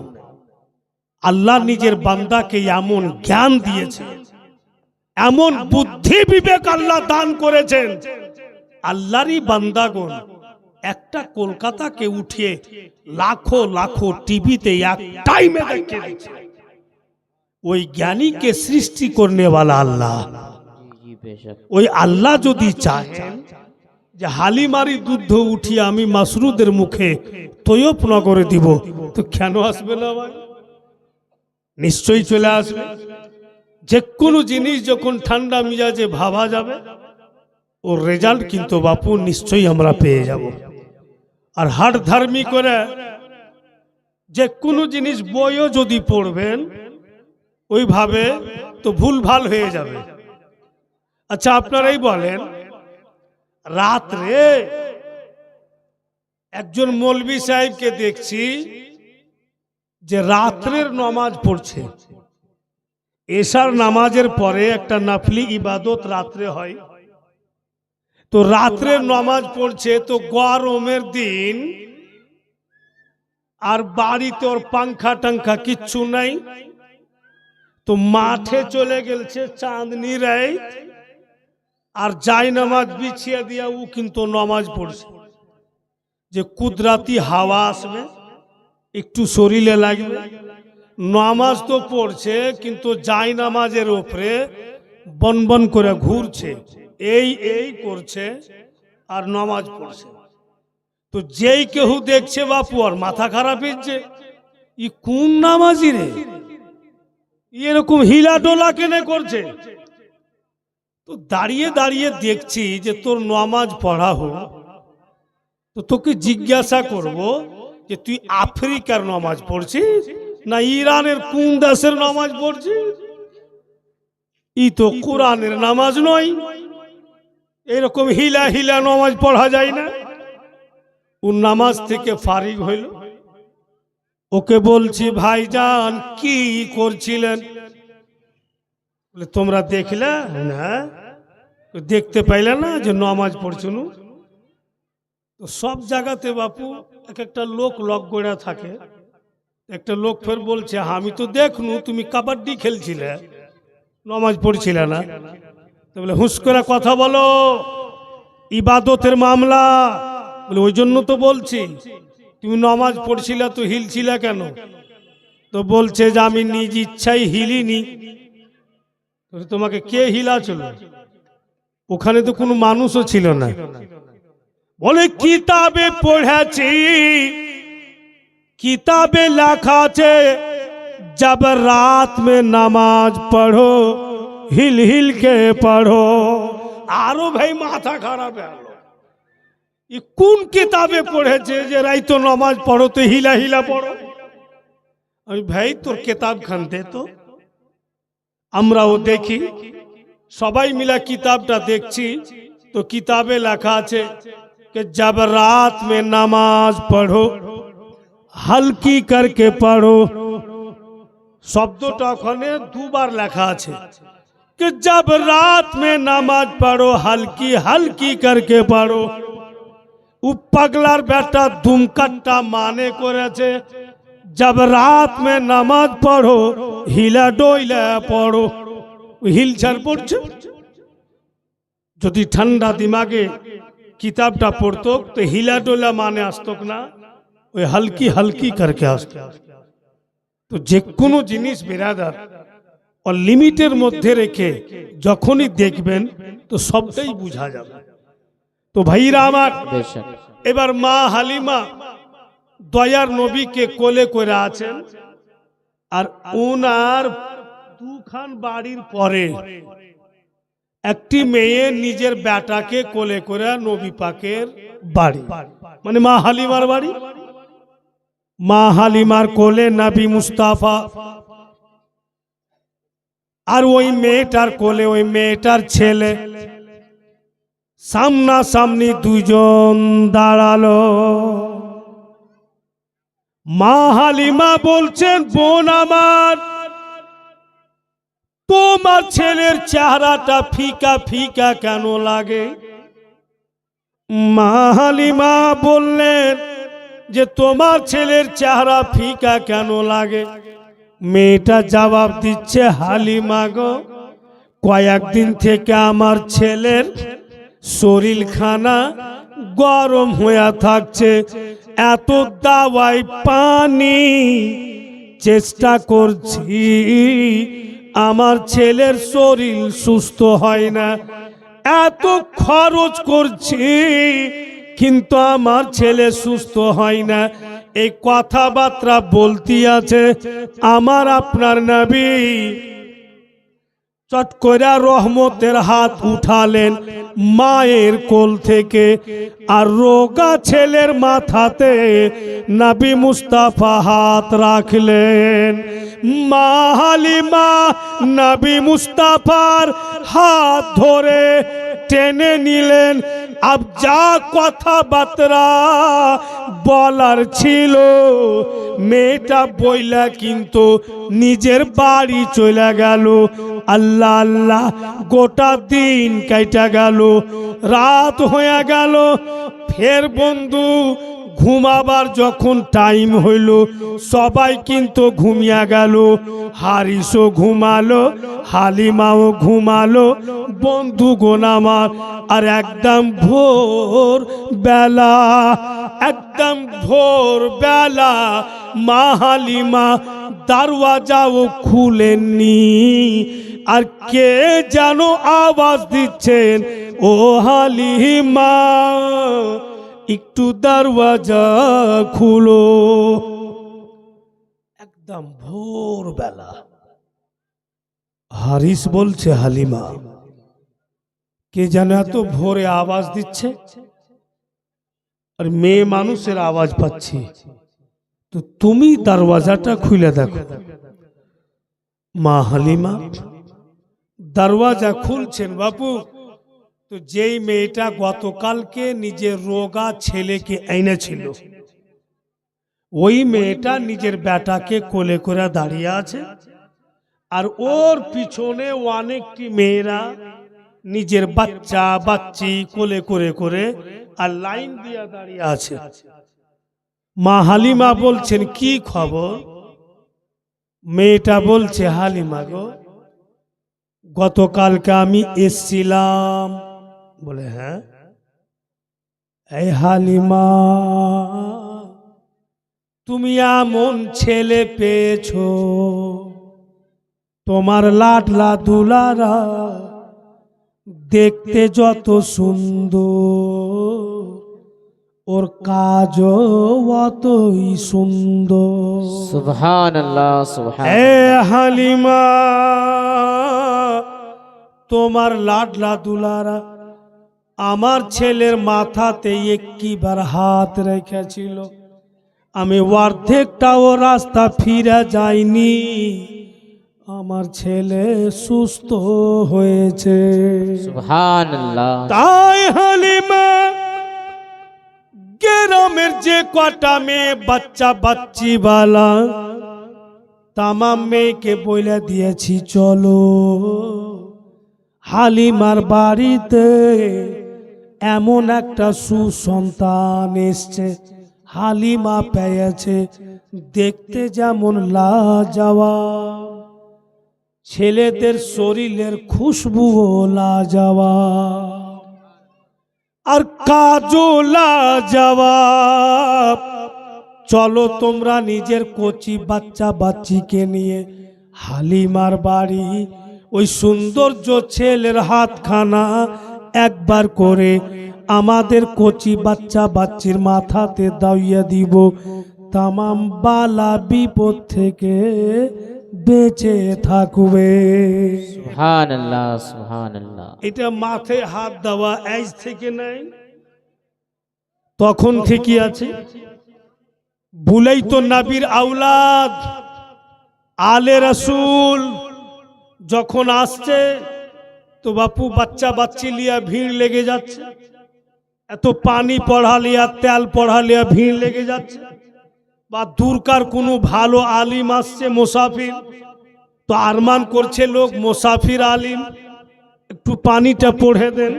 আল্লাহ নিজের বান্দাকে এমন জ্ঞান দিয়েছে, এমন বুদ্ধি বিবেক আল্লাহ দান করেছেন, আল্লাহরই বান্দাগণ একটা কলকাতাকে উঠিয়ে লাখো লাখো টিভিতে এক টাইমে দেখে দিচ্ছে। ওই জ্ঞানীকে সৃষ্টি করনে वाला আল্লাহ, জি বেশক। ওই আল্লাহ যদি চাহেন যে হালিমারি দুধ উঠিয়ে আমি মাসরুদের মুখে তৈয়ব নগরে দিব, তো কেন আসবে না ভাই? নিশ্চয়ই চলে আসবে। যে কোনো জিনিস যখন ঠান্ডা মিজাজে ভাবা যাবে, ওর রেজাল্ট কিন্তু বাপু নিশ্চয়ই আমরা পেয়ে যাব। আর হাট ধার্মিক করে যে কোনো জিনিস বইও যদি পড়বেন ওইভাবে, তো ভুল ভাল হয়ে যাবে। আচ্ছা আপনারাই বলেন, রাত্রে একজন মৌলভী সাহেবকে দেখছি যে রাত্রের নামাজ পড়ছে। এশার নামাজের পরে একটা নাফলি ইবাদত রাত্রে হয়, তো রাত্রের নামাজ পড়ছে। তো গরমের দিন আর বাড়িতে ওর পাংখা টাংখা কিচ্ছু নাই, তো মাঠে চলে গেছে চাঁদনি রাত, আর যাই নামাজ বিছিয়ে দিয়া ও কিন্তু নামাজ পড়ছে। যে কুদরাতি হাওয়া আসবে, একটু শরীরে লাগবে, নামাজ তো পড়ছে কিন্তু যাই নামাজের উপরে বন বন করে ঘুরছে, এই এই করছে আর নামাজ পড়ছে। তো যেই কেউ দেখছে বাপু আর মাথা খারাপ হচ্ছে, ই কোন নামাজি রে, এরকম হিলা ডোলা কেনে করছে? তো দাঁড়িয়ে দাঁড়িয়ে দেখছি যে তোর নামাজ পড়া হোক, তো তোকে জিজ্ঞাসা করব যে তুই আফ্রিকার নামাজ পড়ছিস না ইরানের কোন দেশের নামাজ পড়ছিস? ই তো কোরআনের নামাজ নয়। এরকম হিলা হিলা নামাজ পড়া যায় না। ও নামাজ থেকে ফারিগ হইল। ওকে বলছি, ভাইজান কি করছিলেন? বলে তোমরা দেখলে না, দেখতে পাইলে না যে নামাজ পড়ছিল? তো সব জায়গাতে বাপু এক একটা লোক লক গোড়া থাকে। একটা লোক ফের বলছে, আমি তো দেখনু তুমি কাবাডি খেলছিলে, নামাজ পড়ছিলে না। তো বলে হুঁশ করে কথা বলো, ইবাদতের মামলা। বলে ওই জন্য তো বলছি, তুমি নামাজ পড়ছিলে তো হিলছিলে কেন? তো বলছে যে আমি নিজ ইচ্ছাই হিলিনি। তোমাকে কে হিলাছিল? ওখানে তো কোনো মানুষও ছিল না। বলে কিতাবে পড়েছি, কিতাবে লেখা আছে जब रात में नमाज पढ़ो हिल हिल के पढ़ो। আরো ভাই মাথা খারাপ হলো, কোন কিতাবে পড়েছে যে রাইতো নামাজ পড়ো তো হিলা হিলা পড়ো? আমি ভাই তোর কিতাব খান দে তো, আমরাও দেখি। সবাই মিলা কিতাবটা দেখছি, তো কিতাবে লেখা আছে कि जब रात में नमाज पढ़ो हल्की करके पढ़ो। शब्दটা ওখানে দুবার লেখা আছে कि जब रात में नमाज पढ़ो हल्की हल्की करके पढ़ो। ও পাগলার বেটা দুমকাট্টা মানে করেছে जब रात में नमाज पढ़ो हिला डोइला पढ़ो। হিলছার পড়ছে। যদি ঠান্ডা দিমাগে কিতাবটা পড়তো তো হিলা ডোলা মানে আসতো না, ওই হালকি হালকি করকে আসতো। তো যে কোনো জিনিস বেরাদার और লিমিটের মধ্যে রেখে যখনই দেখবেন তো সবটাই বোঝা যাবে। তো ভাইরা আমার, বেশক। এবার মা হালিমা দয়ার নবীকে কোলে করে আছেন, আর ওনার দুখান বাড়ির পরে একটি মেয়ে নিজের বেটাকে কোলে করে নবী পাকের বাড়ি, মানে মা হালিমার বাড়ি। মা হালিমার কোলে নবী মুস্তাফা, আর ওই মেয়েটার কোলে ওই মেয়েটার ছেলে। সামনাসামনি দুজন দাঁড়ালো। মা হালিমা বলছেন, বোন আমার, তোমার ছেলের চেহারাটা ফিকা ফিকা কেন লাগে? মা হালিমা বললেন যে তোমার ছেলের চেহারা ফিকা কেন লাগে? মেয়েটা জবাব দিচ্ছে, হালিমা গো, কয়েকদিন থেকে আমার ছেলের শরীরখানা গরম হয়ে থাকছে, এত দাওয়াই পানি চেষ্টা করছি, আমার ছেলের শরীর সুস্থ হয় না, এত খরচ করছি কিন্তু আমার ছেলে সুস্থ হয় না। এই কথাবার্তা বলতে আছে আমার আপনার নবী। চট করে রহমতের হাত উঠালেন মায়ের কোল থেকে, আর রোগা ছেলের মাথাতে নবী মুস্তাফা হাত রাখলেন। মা হালিমা নবী মুস্তাফার হাত ধরে টেনে নিলেন। আব যা কথাবার্তা বলার ছিল মেয়েটা বইলা কিন্তু নিজের বাড়ি চলে গেল। আল্লাহ আল্লাহ, গোটা দিন কাইটা গেল, রাত হয়ে গেল। ফের বন্ধু ঘুমাবার যখন টাইম হইল, সবাই কিন্তু ঘুমিয়ে গেল। হারিসও ঘুমালো, হালিমাও ঘুমালো, বন্ধু গোনামার। আর একদম ভোর বেলা, একদম ভোর বেলা মা হালিমা দরওয়াজাও খুলেননি, আর কে যেন আওয়াজ দিচ্ছেন, ও হালিমা একটু দরওয়াজা খুলো। একদম ভোর বেলা হারিস বলছে, হালিমা কে যেন এত ভোরে আওয়াজ দিচ্ছে, আর মেয়ে মানুষের আওয়াজ পাচ্ছি, তো তুমি দরওয়াজাটা খুলে দেখো। মা হালিমা দরওয়াজা খুলছেন। বাপু, তো যেই মেয়েটা গতকালকে নিজের রোগা ছেলেকে এনেছিল, ওই মেয়েটা নিজের বেটাকে কোলে করে দাঁড়িয়ে আছে, আর ওর পিছনে অনেকটি মেয়েরা নিজের বাচ্চা বাচ্চি কোলে করে করে আর লাইন দিয়ে দাঁড়িয়ে আছে। মা হালিমা বলছেন, কি খবর? মেয়েটা বলছে, হালিমা গো, গতকালকে আমি এসছিলাম। বলে, হ্যাঁ? এই হালিমা, তুমি এমন ছেলে পেয়েছো, তোমার লাডলা দুলারা দেখতে যত সুন্দর, ওর কাজও অতই সুন্দর। সুবহানাল্লাহ, এ সুবহানাল্লাহ। হালিমা, তোমার লাডলা দুলারা আমার ছেলের মাথাতে একটিবার হাত রেখেছিল, আমি অর্ধেকটাও রাস্তা ফিরে যাইনি, আমার ছেলে সুস্থ হয়েছে। সুবহানাল্লাহ। তাই হালিমা গ্রামের যে কটা মেয়ে বাচ্চা বাচ্চি বালা তামাম মেয়েকে বলে দিয়েছি, চলো হালিমার বাড়িতে এমন একটা সুসন্তান এসছে, হালিমা পেয়েছে, দেখতে যেমন লাজবাব, ছেলেদের শরীরের খুশবুও লাজবাব, আর কাজও লাজবাব। চলো তোমরা নিজের কচি বাচ্চা বাচ্চিকে নিয়ে হালিমার বাড়ি, ওই সৌন্দর্য ছেলের হাতখানা একবার করে আমাদের কচি বাচ্চা বাচ্চির মাথাতে দাইয়া দিব, তামাম বালা বিপদ থেকে বেঁচে থাকবে। সুবহানাল্লাহ, সুবহানাল্লাহ। এটা মাথায় হাত দেওয়া আজ থেকে নাই, তখন থেকে আছে। ভুলেই তো নবীর আওলাদ আলে রসুল যখন আসছে তো বাপু বাচ্চা বাচ্চি লিয়া ভিড় লেগে যাচ্ছে, এত পানি পড়া লিয়া তেল পড়া লিয়া ভিড় লেগে যাচ্ছে। বা দূরকার কোনো ভালো আলিম আসছে মুসাফির, তো আরমান করছে লোক মুসাফির আলিম একটু পানিটা পড়ে দেন,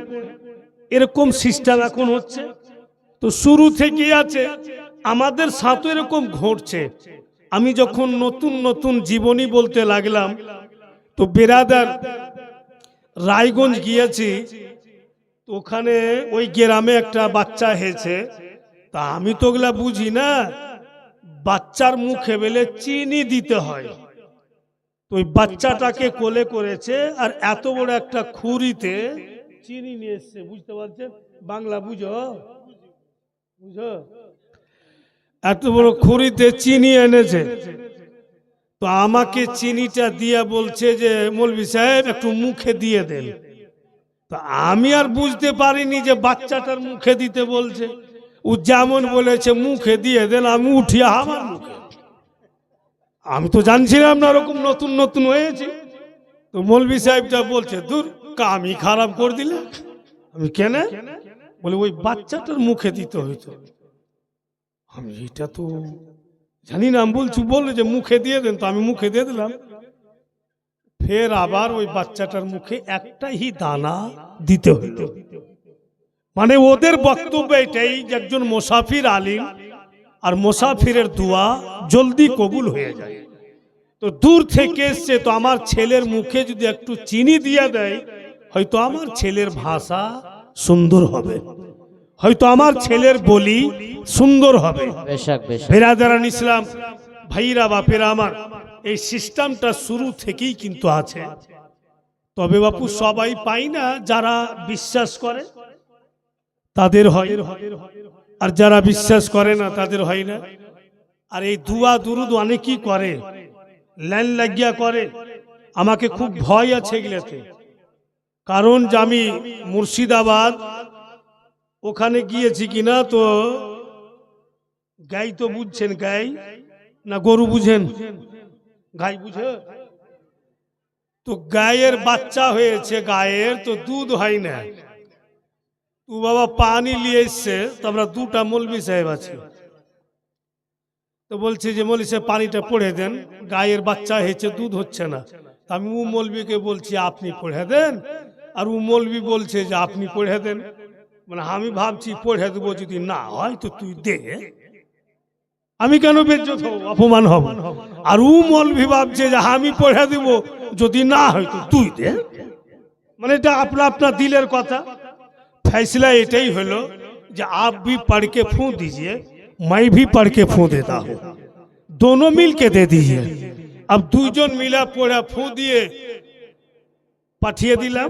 এরকম সিস্টেম এখন হচ্ছে। তো শুরু থেকে আছে, আমাদের সাথে এরকম ঘটছে। আমি যখন নতুন নতুন জীবনী বলতে লাগলাম তো বেরাদার রায়গঞ্জ গিয়েছি, তো ওখানে ওই গ্রামে একটা বাচ্চা হয়েছে, তা আমি তো ওগুলা বুঝি না, বাচ্চার মুখে বেলে চিনি দিতে হয়। তো ওই বাচ্চাটাকে কোলে করেছে আর এত বড় একটা খুরিতে চিনি নিয়ে এসছে, বুঝতে পারছেন? বাংলা বুঝো বুঝো, এত বড় খুরিতে চিনি এনেছে। তো আমাকে চিনিটা দিয়ে বলছে যে মৌলভী সাহেব একটু মুখে দিয়ে দেন। তো আমি আর বুঝতে পারিনি যে বাচ্চাটার মুখে দিতে বলছে। ও যেমন বলেছে মুখে দিয়ে দেন, আমি উঠিয়ে আমার মুখে, আমি তো জানছিলাম না ওরকম নতুন নতুন হয়েছে। তো মৌলভী সাহেবটা বলছে দূর কামই খারাপ করে দিলে। আমি কেন? বলে ওই বাচ্চাটার মুখে দিতে হইতো। আমি এটা তো জানি না, আমি বলছি বললো যে মুখে দিয়ে দেন, তো আমি মুখে দিয়ে দিলাম। ফের আবার ওই বাচ্চাটার মুখে একটাই দানা দিতে হইতো। মানে ওদের বক্তব্য এটাই যে একজন মুসাফির আলিম আর মুসাফিরের দোয়া জলদি কবুল হয়ে যায়। তো দূর থেকে এসছে, তো আমার ছেলের মুখে যদি একটু চিনি দিয়ে দেয়, হয়তো আমার ছেলের ভাষা সুন্দর হবে, হয়তো আমার ছেলের বলি সুন্দর হবে। বেরাদারান ইসলাম ভাইরা বাপেরা আমার, এই সিস্টেমটা শুরু থেকেই কিন্তু আছে। তবে বাপু সবাই পাই না, যারা বিশ্বাস করে তাদের হয়, আর যারা বিশ্বাস করে না তাদের হয় না। আর এই দুয়া দুরুদ অনেকেই করে, লাইন লাগিয়া করে। আমাকে খুব ভয় আছে এগুলাতে, কারণ যে আমি মুর্শিদাবাদ ওখানে গিয়েছি কিনা, তো গাই তো বুঝছেন, গাই না গরু বুঝেন? গাই বুঝে তো, গায়ের বাচ্চা হয়েছে, গায়ের তো দুধ হয় না। তো বাবা পানি নিয়ে এসছে, তো আমরা দুটা মৌলভী সাহেব আছি, তো বলছে যে মৌলভী সাহেব পানিটা পড়ে দেন, গায়ের বাচ্চা হয়েছে দুধ হচ্ছে না। আমি ও মৌলভীকে বলছি আপনি পড়ে দেন, আর ও মৌলভী বলছে যে আপনি পড়ে দেন। মানে আমি ভাবছি পড়ে দেবো, যদি না হয় তো তুই দে, আমি কেন বেজ্জত হব, অপমান হব। আর ও মৌলভী ভাবছে যে আমি পড়ে দেব, যদি না হয় তো তুই দে। মানে এটা আপনার দিলের কথা। फैसला এটাই হলো যে आप भी पढ़ के फूं दीजिए, मैं भी पढ़ के फूं देता हूं, दोनों मिल के दे दीजिए। अब দুইজন মিলা পড়া ফু দিয়ে পাঠিয়ে দিলাম,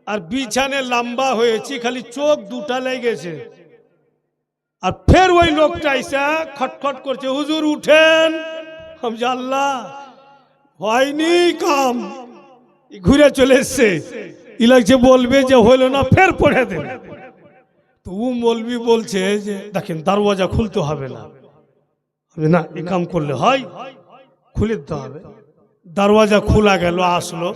আর বিছানে লম্বা হয়েছি, খালি চোখ দুটা লেগেছে। আর ফের ওই লোকটা এসে খটখট করছে, হুজুর উঠেন। हम আল্লাহ হয়নি কাম, ঘুরে চলে এসছে। ই লাগছে বলবে যে হইল না, ফের পড়ে দেন। তো ও মৌলভী বলছে যে দেখেন দরওয়াজা খুলতে হবে না। না এই কাম করলে হয়, খুলে দিতে হবে। দরওয়াজা খোলা গেল, আসলো,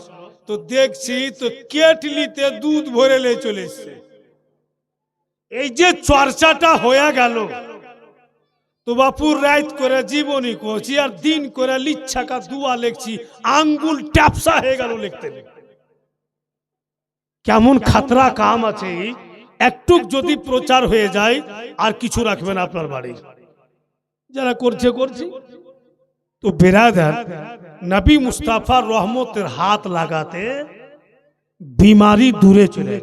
তো দেখছি তো কেটলিতে দুধ ভরে নিয়ে চলে এসছে। এই যে চর্চাটা হয়ে গেল, তো বাপুর রাত করে জীবনী করছি আর দিন করে লিচ্ছাকা দুয়া লিখছি, আঙ্গুল ট্যাপসা হয়ে গেল লিখতে। কেমন খাতরা কাম আছে, একটু যদি প্রচার হয়ে যায় আর কিছু রাখবেন আপনার বাড়ি, যারা করছে করছে। তো বেরাদার নবী মুস্তাফার রহমতের হাত লাগাতে বিমারি দূরে চলে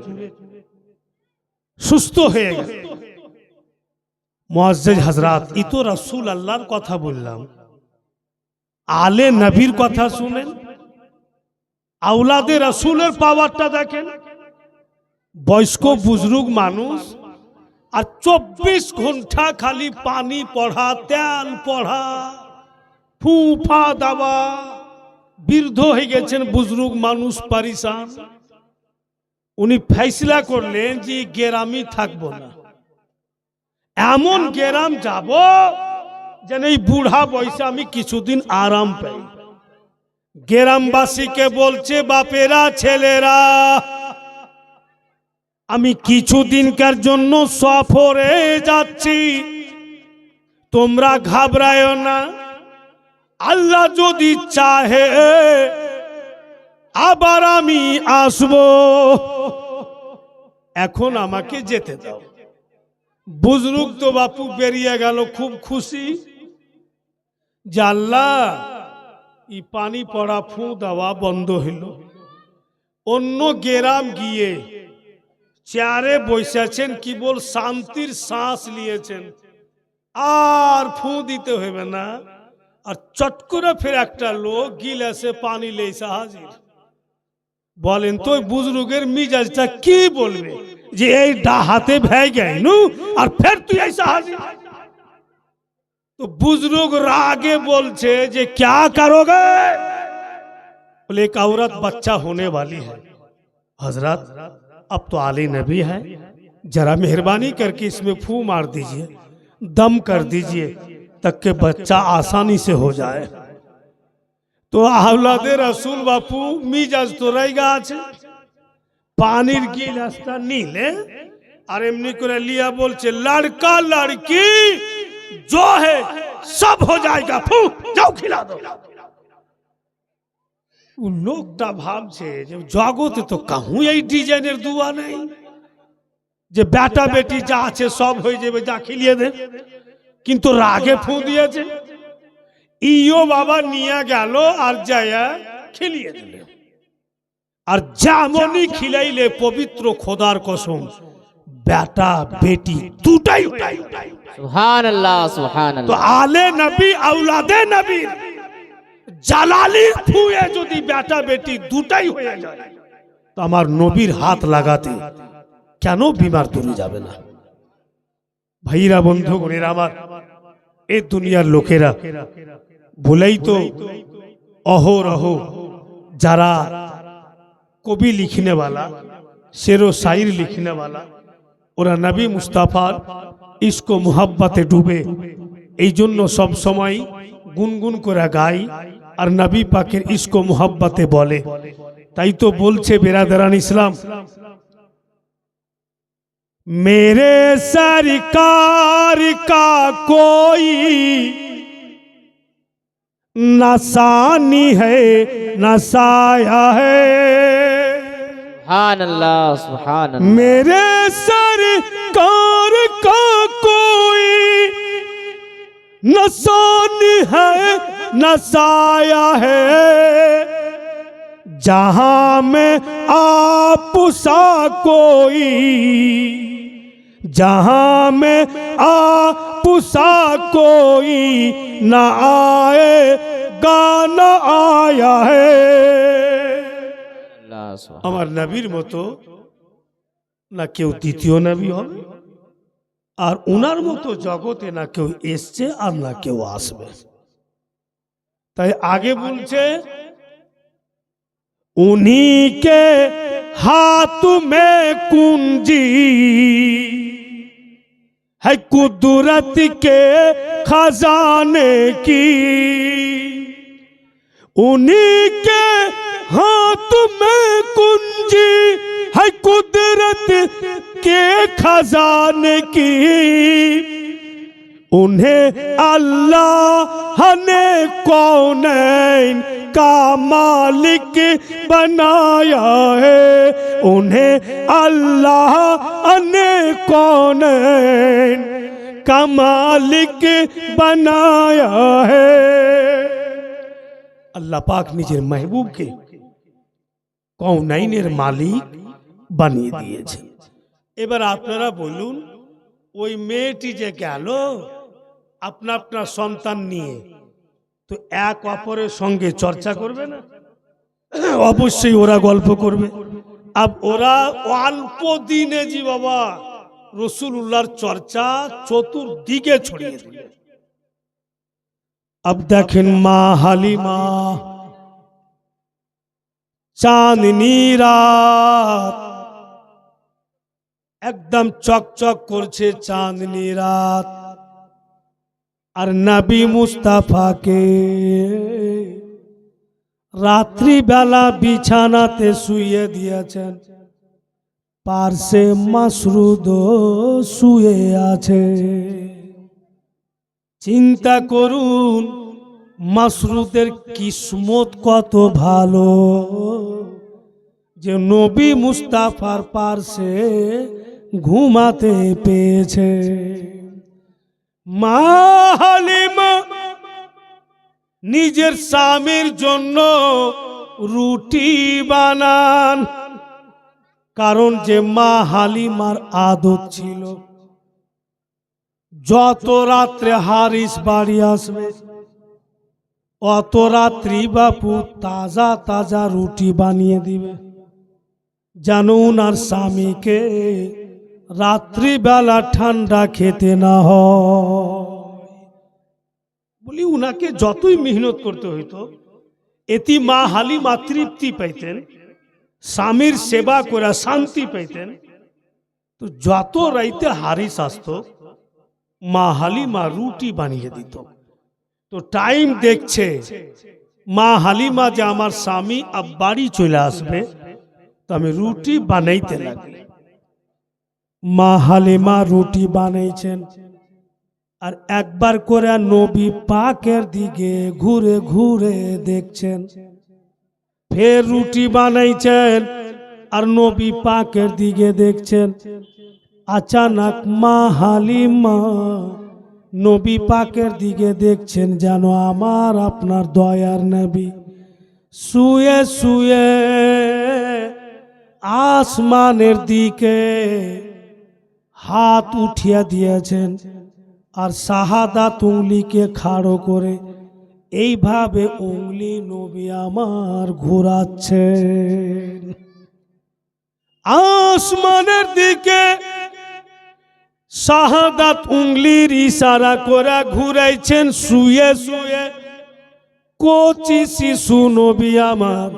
সুস্থ হয়ে গেল। মুআজ্জিজ হযরত, ই তো রাসূল আল্লাহর কথা বললাম, আলে নবীর কথা শুনেন, আওলাদে রাসূলের পাওয়ারটা দেখেন। বয়স্ক বুজরুগ মানুষ আর 24 ঘন্টা খালি পানি পড়া, তেল পড়া, ফুফা দাবা, বৃদ্ধ হয়ে গেছেন বুজরুগ মানুষ, পরিশান। উনি ফয়সলা করলেন যে গ্রামে থাকবো না, এমন গ্রাম যাব যেন এই বুড়া বয়সে আমি কিছুদিন আরাম পাই। গ্রামবাসীকে বলছে, বাপেরা ছেলেরা, আমি কিছুদিনকার জন্য সফরে যাচ্ছি, তোমরা ঘাবড়ায়ো না। আল্লাহ যদি চাহে আবার আমি আসব, এখন আমাকে যেতে দাও। বুজরুগ তো বাপু বেরিয়ে গেল, খুব খুশি যে আল্লাহ এই পানি পড়া ফু দেওয়া বন্ধ হইল। অন্য গ্রাম গিয়ে চেয়ারে বসেছেন, কি বল শান্তির শ্বাস নিয়েছেন, আর ফু দিতে হবে না। আর চট করে ফের একটা লোক গিলাসে পানি লেসা হাজির। বলেন তো ওই বুজরুগের মিজাজটা কি বলবে যে এই হাতে ভেয়ে গেনু আর ফের তুই ऐसा हाजिर। तो बुजुर्ग रागे बोलছে যে क्या करोगे? बोले एक औरत बच्चा होने वाली है हजरत, अब तो आली नबी है, जरा मेहरबानी करके इसमें फू मार दीजिए, दम कर दीजिए, तक के बच्चा आसानी से हो जाए। तो আওলাদে রাসূল বাপু মিজাজ তো রাইগা আছে, পানির গিলাসটা নিলে আর এমনি করে লিয়া বলছে, লড়কা লড়কি जो है सब हो जाएगा, फू जाओ खिला दो। ও লোকটা ভাবছে যে জগতে তো কাহু এই ডিজাইনের দুয়া নেই যে বেটা বেটি যা আছে সব হয়ে যাবে, যা খিলিয়ে দে, কিন্তু রাগে ফু দিয়েছে। ইও বাবা নিয়ে গেল আর যায়া খিলিয়ে দিল। আর যেমনই খিলাইলে পবিত্র খোদার কসম বেটা বেটি দুটাই সুবহানাল্লাহ, তো সুবহানাল্লাহ। আলে নবী আওলাদে নবী জালালির ফুয়ে যদি বেটা বেটি দুটাই হয়ে যায়, তো আমার নবীর হাত লাগাতে কেন বিমার দূরে যাবে না? ভাইরা বন্ধুগণেরা আমার, এই দুনিয়ার লোকেরা বলেই তো অহরহ যারা কবি লিখনে वाला, शेर व शायर लिखने वाला, ওরা নবী মুস্তাফার ইশক ও মুহাব্বতে ডুবে, এই জন্য সব সময় গুনগুন করে গায় আর নবী পাকের ইশক ও মুহাব্বতে বলে। তাই তো বলছে বেরাদারান ইসলাম, मेरे सरकार का कोई नसानी है नसाया है, सुबहानल्लाह, सुबहानल्लाह। मेरे सरकार का कोई नसानी है नसाया है, जहां में आप सा कोई, जहां में आप सा कोई न आए गाना आया है। আমার নবীর মতো না কেউ দ্বিতীয় নবী হবে, আর উনার মতো জগতে না কেউ এসছে আর না কেউ আসবে। তাই আগে বলছে उन्हीं के हाथ में कुंजी है कुदरत के खजाने की, उन्हीं के हाथ में कुंजी है कुदरत के खजाने की, उन्हें अल्लाह ने कौनैन का मालिक बनाया है, उन्हें अल्लाह ने कौनैन का मालिक बनाया है। अल्लाह पाक निजेर महबूब के কওনাইনের মালিক বানিয়ে দিয়েছেন। এবার আপনারা বলুন, ওই মেয়েটি যে গেল আপনা আপনার সন্তান নিয়ে, তো এক অপরের সঙ্গে চর্চা করবে না? অবশ্যই ওরা গল্প করবে। আব ওরা অল্প দিনে জি বাবা রসুলুল্লাহর চর্চা চতুর্দিকে ছড়িয়ে দিল। अब देखें माँ हालिमा चांदनी रात एकदम चकचक करछे, चांदनी रात আর নবী মুস্তাফাকে রাত্রিবেলা বিছানাতে শুয়ে দিয়েছেন, পার্শ্বে মাসরুদ শুয়ে আছে। চিন্তা করুন মাসরুদের কিসমত কত ভালো যে নবী মুস্তাফার পার্শ্বে ঘুমাতে পেয়েছে। মা হালিমা নিজের স্বামীর জন্য রুটি বানান, কারণ যে মা হালিমার আদত ছিল যত রাত্রে হারিস বাড়ি আসবে অত রাত্রি বাপু তাজা তাজা রুটি বানিয়ে দিবে, যেন উনার স্বামীকে রাত্রিবেলা ঠান্ডা খেতে না হয়। বলি উনাকে যতই মেহনত করতে হইতো এটি মা হালিমা তৃপ্তি পাইতেন, স্বামীর সেবা করে শান্তি পাইতেন। তো যত রাইতে হারিস আসতো মা হালিমা রুটি বানিয়ে দিত। তো টাইম দেখছে মা হালিমা যে আমার স্বামী আব বাড়ি চলে আসবে, তো আমি রুটি বানাইতে লাগি। মা হালিমা রুটি বানাইছেন আর একবার করে নবী পাকের দিকে ঘুরে ঘুরে দেখছেন, ফের রুটি বানাইছেন আর নবী পাকের দিকে দেখছেন। আচানক মা হালিমা নবী পাকের দিকে দেখছেন, যেন আমার আপনার দয়ার নবী শুয়ে শুয়ে আসমানের দিকে হাত উঠিয়ে দিয়েছেন আর শাহাদাত উংলিকে খাড়ো করে এইভাবে উংলি নবী আমার ঘোরাচ্ছেন আসমানের দিকে। শাহাদাত উংলির ইশারা করে ঘুরাইছেন শুয়ে শুয়ে। কোচি শিশু নবী আমার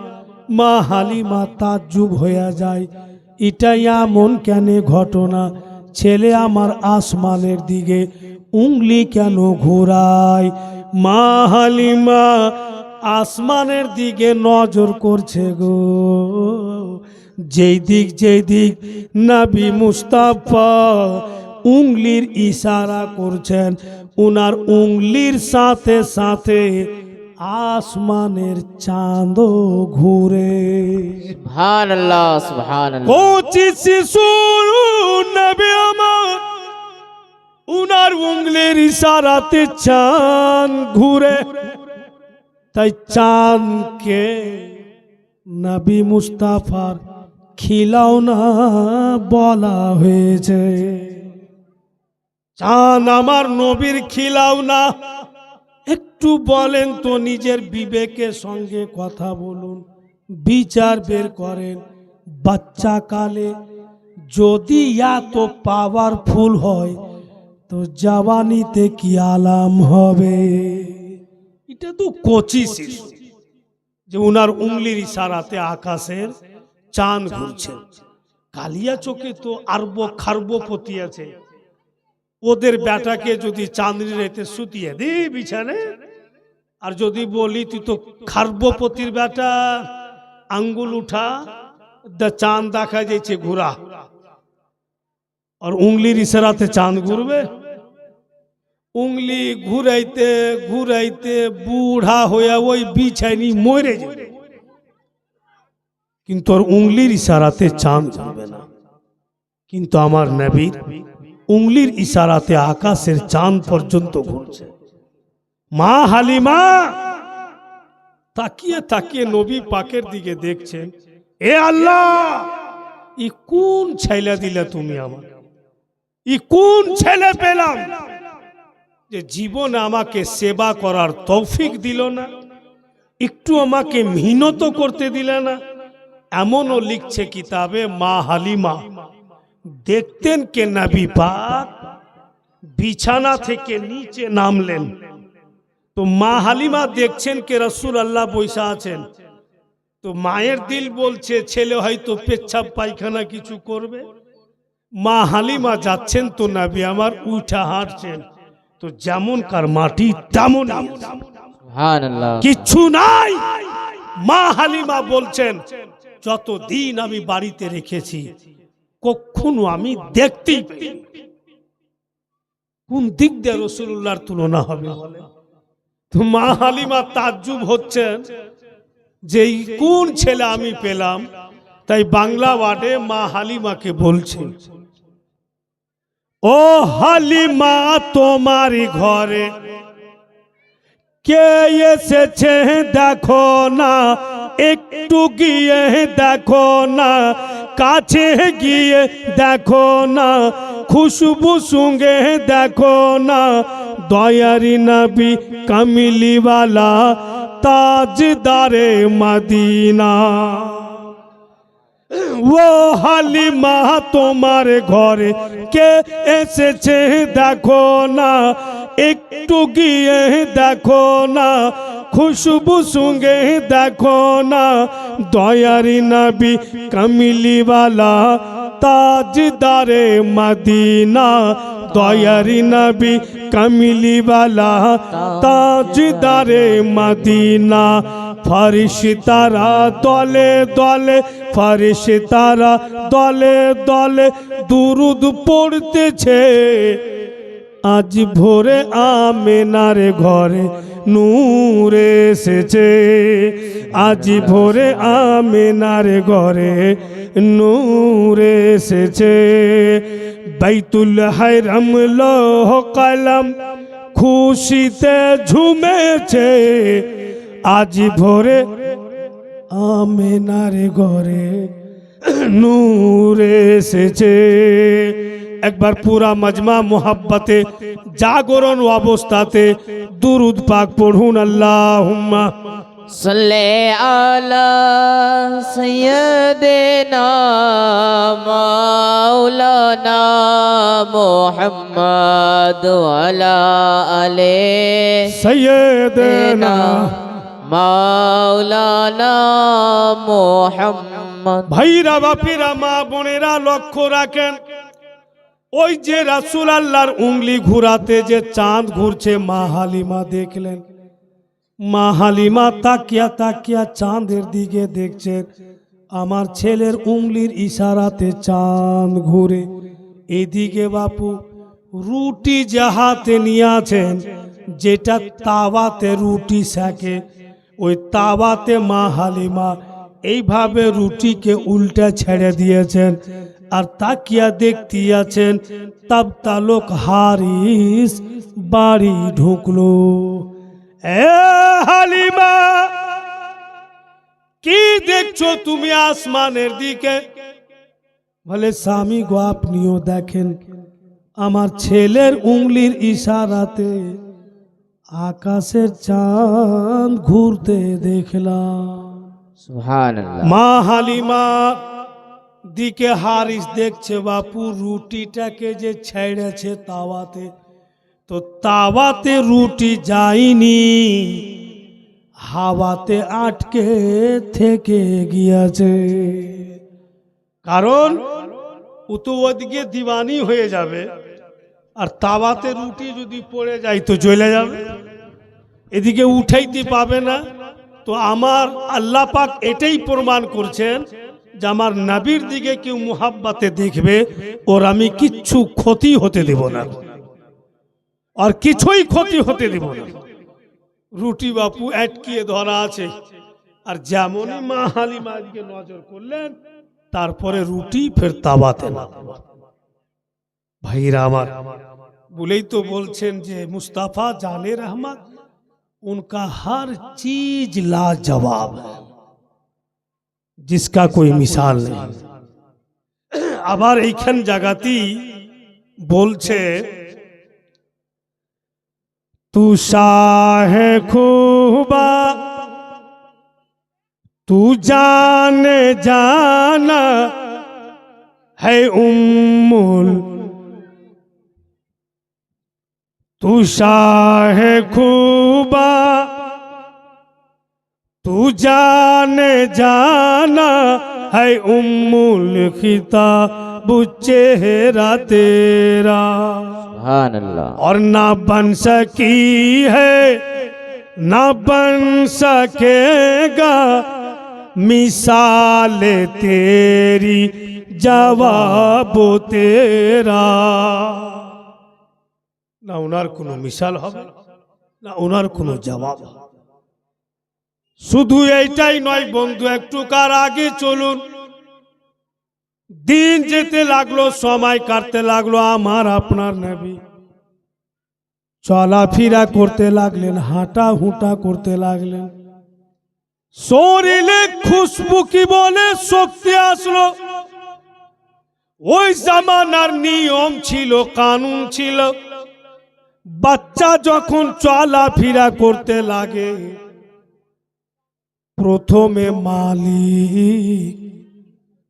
মা হালিমা তাজ্জুব হয়ে যায়, এটা এমন কেন ঘটনা, ছেলে আমার আসমানের দিকে উংলি কেন ঘোরায়? মা হালিমা আসমানের দিকে নজর করছে গো, যেই দিক নবী মুস্তাফা উংলির ইশারা করছেন, উনার উংলির সাথে সাথে আসমানের চাঁদ ঘুরে। সুবহানাল্লাহ সুবহানাল্লাহ। কোচি শিশু নবী আমার উনার উংলির ইশারাতে চাঁদ ঘুরে। তাই চাঁদকে নবী মুস্তাফার খিলাওনা বলা হয়েছে। চাঁদ আমার নবীর খিলাওনা। একটু বলেন তো, নিজের বিবেকের সঙ্গে কথা বলুন, বিচার বের করেন। বাচ্চা কালে যদি এত পাওয়ারফুল হয় তো জওয়ানিতে কি আলাম হবে? এটা তো কচি শিশু যে উনার উংলির ইশারাতে আকাশের চাঁদ ঘুরছে। কালিয়া চোখে তো আরব খারবপতি আছে, ওদের বেটাকে যদি চাঁদনি রেতে শুতিয়ে দি বিছানে, আর যদি বলি তুই তো খারবপতির বেটা, আঙ্গুল উঠা, চাঁদ দেখা যাচ্ছে ঘুরা, আর উংলির ইশারাতে চাঁদ ঘুরবে। উংলি ঘুরাইতে ঘুরাইতে বুড়া হইয়া ওই বিছাইনি মরে যাবে, কিন্তু আর উংলির ইশারাতে চাঁদ ঘুরবে না। কিন্তু আমার নবীর উংলির ইশারাতে আকাশের চাঁদ পর্যন্ত ঘুরছে। মা হালিমা তাকিয়ে তাকিয়ে নবী পাকের দিকে দেখছেন, এ আল্লাহ, ই কোন ছেলে দিলে তুমি আমার, ই কোন ছেলে পেলাম যে জীবনে আমাকে সেবা করার তৌফিক দিল না, একটু আমাকে মেহনত করতে দিলে না। এমনও লিখছে কিতাবে, মা হালিমা দেখতেন কে নবী পাক বিছানা থেকে নিচে নামলেন, তো মা হালিমা দেখছেন কে রাসূল আল্লাহ বৈশা আছেন। তো মায়ের দিল বলছে ছেলে হয়তো পেচ্ছাপ পায়খানা কিছু করবে। মা হালিমা যাচ্ছেন তো নবী আমার উঠা হাঁটছেন, তো যেমনকার মাটি তেমন সুবহানাল্লাহ কিচ্ছু নাই। মা হালিমা বলছেন যতদিন আমি বাড়িতে রেখেছি কখনো আমি দেখতে কোন দিক দিয়ে রাসূলুল্লাহর তুলনা হবে? তো মা হালিমা তাজ্জুব হচ্ছেন যে এই কোন ছেলে আমি পেলাম। তাই বাংলা ওয়ার্ডে মা হালিমাকে বলছে, ও হালিমা তোমার ঘরে কে এসেছে দেখো না, একটু গিয়ে দেখো না, কাছে গিয়ে দেখো না, খুশবু সঙ্গে দেখো না, দয়ারি নবী কামিলিওয়ালা তাজদারে মদিনা। ও হালিমা তোমার ঘরে কে এসেছে দেখো না, একটু গিয়ে দেখো না, খুশবু সঙ্গে দেখো না, দয়ারি নবী কামিলিওয়ালা তাজদারে মদিনা, দয়ারি নবী কামিলিওয়ালা তাজদারে মদিনা। ফরিশতারা দলে দলে, ফরিশতারা দলে দলে দুরুদ পড়তেছে, আজ ভোরে আমেনার ঘরে নূর এসেছে, আজ ভোরে আমেনার ঘরে নূর এসেছে। বাইতুল হারাম লৌহ কলম খুশিতে ঝুমেছে, আজ ভোরে আমেনার ঘরে নূর এসেছে। একবার পুরা মজমা মোহাব্বতে জাগরণ অবস্থাতে দুরুদ পাক পড়ুন। আল্লাহুম্মা সাল্লি আলা সাইয়্যিদিনা মাওলানা মুহাম্মদ ওয়া আলা আলি সাইয়্যিদিনা মাওলানা মুহাম্মদ। ভাইরা বাপিরা মা বোনেরা লক্ষ্য রাখেন, ওই যে রাসূল আল্লাহর উংলি ঘুরাতে যে চাঁদ ঘুরছে মা হালিমা দেখলেন। মা হালিমা তাকিয়া তাকিয়া চাঁদের দিকে দেখছেন, আমার ছেলের উংলির ইশারাতে চাঁদ ঘুরে। এদিকে বাপু রুটি যে হাতে নিয়ে আছেন, যেটা তাওয়াতে রুটি সেকে, ওই তাওয়াতে মা হালিমা এইভাবে রুটিকে উল্টা ছেড়ে দিয়েছেন আর তাকিয়া দেখতে আছেন। তব তালুক হারিস বাড়ি ঢুকলো। এ হালিমা কি দেখছো তুমি আসমানের দিকে? বলে স্বামী গো আপনিও দেখেন, আমার ছেলের উংলির ইশারাতে আকাশের চাঁদ ঘুরতে দেখলাম। সুবহানাল্লাহ। মা হালিমা দিকে হারিস দেখছে বাপু রুটিটাকে যে ছেড়েছে তাওয়াতে, তো তাওয়াতে রুটি যায়নি, হাওয়াতে আটকে থেকে গিয়েছে। কারণ ও তো ওদিকে দিওয়ানি হয়ে যাবে, আর তাওয়াতে রুটি যদি পড়ে যায় তো জ্বলে যাবে, এদিকে উঠাইতে পাবে না। তো আমার আল্লাহ পাক এটাই প্রমাণ করছেন যে আমার নবীর দিকে কেউ মুহাব্বতে দেখবে ওর আমি কিচ্ছু ক্ষতি হতে দেব না, আর কিছুই ক্ষতি হতে দেব না। রুটি বাপু আটকিয়ে ধরা আছে, আর যেমনই মা হালিমা দিকে নজর করলেন তারপরে রুটি ফের তাওয়াতে না। ভাইরা আমার, বলেই তো বলছেন যে মুস্তাফা জানে रहमत उनका हर चीज लाजवाब है, जिसका कोई मिसाल नहीं। আবার এইখান জায়গাতেই বলছে तू शाह खूबा तू जाने जाना है उम्मुल, तू शाह खूबा तू जाने जाना है उम्मुल खिताब चेहरा तेरा। सुभानअल्लाह। और ना बन सकी है ना बन सकेगा मिसाल तेरी जवाब तेरा। না ওনার কোনো মিসাল হবে না ওনার কোনো জবাব হবে। শুধু এইটাই নয় বন্ধু, একটু কার আগে চলুন। দিন যেতে লাগলো, সময় কাটতে লাগলো, আমার আপনার নবী চলাফেরা করতে লাগলেন, হাঁটা হুঁটা করতে লাগলেন। শরীরে খুশবু কি বলে শক্তি আসলো। ওই জামানার নিয়ম ছিল, কানুন ছিল, বাচ্চা যখন চলাফেরা করতে লাগে প্রথমে মালিক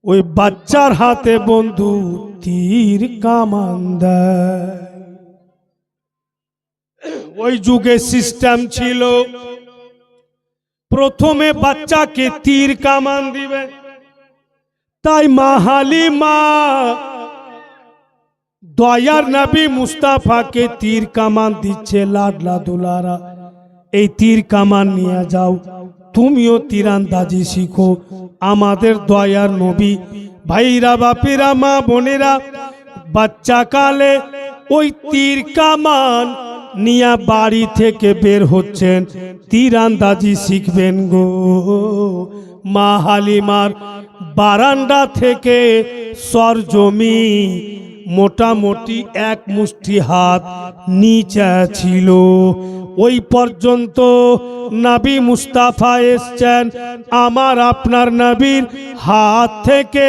ওই বাচ্চার হাতে বন্ধু তীর কামান দেয়। ওই যুগে সিস্টেম ছিল প্রথমে বাচ্চাকে তীর কামান দিবে। তাই মা হালিমা দয়ার নবী মুস্তাফাকে তীর কামান দিচ্ছে, লাডলা দুলারা এই তীর কামান নিয়ে যাও, তুমিও তীরান্দাজি শিখো। আমাদের দয়ার নবী ভাইরা বাপেরা মা বোনেরা বাচ্চা কালে ওই তীর কামান নিয়া বাড়ি থেকে বের হচ্ছেন, তীরান্দাজি শিখবেন গো। মা হালিমার বারান্দা থেকে সরজমি মোটামুটি এক মুষ্টি হাত নিচে ছিল। ওই পর্যন্ত নবী মুস্তাফা এসছেন, আমার আপনার নবীর হাত থেকে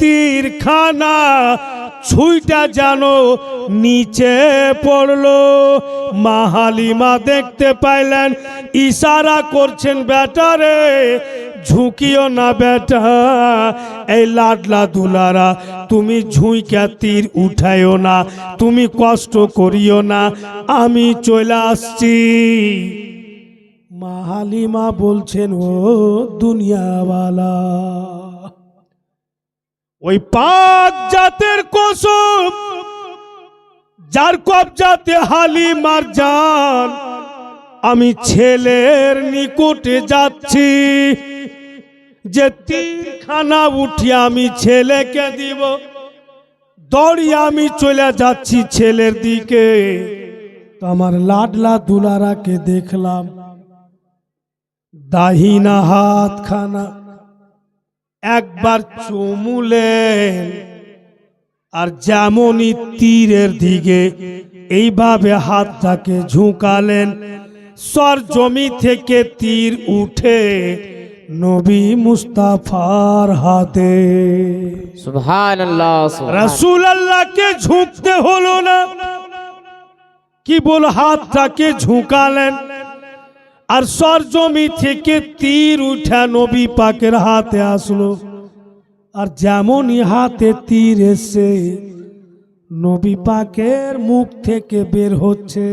তীরখানা ছুঁইটা যেন নিচে পড়লো। মা হালিমা দেখতে পাইলেন, ইশারা করছেন, বেটারে ঝুঁকিও না বেটা, এই লাডলা দুলারা তুমি ঝুঁইকা তীর উঠাইও না, তুমি কষ্ট করিও না, আমি চলে আসছি। মা হালিমা বলছেন, ও দুনিয়াওয়ালা, ওই পাক জাতের কসম যার কবজাতে হালিমার জান, আমি ছেলের নিকটে যাচ্ছি, যে তীরখানা উঠিয়ে আমি ছেলেকে দিব। দৌড়িয়ে আমি চলে যাচ্ছি ছেলের দিকে। তো আমার লাডলা দুলারাকে দেখলাম দাহিনা হাতখানা একবার চুমুলেন, আর যেমনই তীরের দিকে এইভাবে হাতটাকে ঝুঁকালেন, সরজমি থেকে তীর উঠে নবী মুস্তাফার হাতে। সুবহানাল্লাহ। রাসূলুল্লাহকে ঝুঁকতে হলো না, কি বল হাতটাকে ঝুঁকালেন, আর সরজমি থেকে তীর উঠে নবী পাকের হাতে আসলো। আর যেমনই হাতে তীর এসে নবী পাকের মুখ থেকে বের হচ্ছে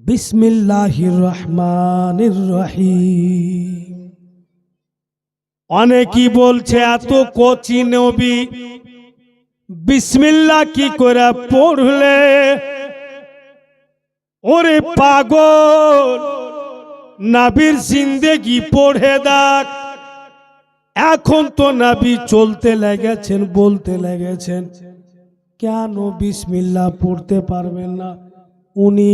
বিসমিল্লাহির রহমানির রহিম। অনেকেই বলছে এত কচি নবী বিসমিল্লাহ কি করে পড়লে? ওরে পাগল, নবীর জিন্দেগি পড়ে দেখ। এখন তো নবী চলতে লেগেছেন, বলতে লেগেছেন, কেন বিসমিল্লাহ পড়তে পারবেন না? উনি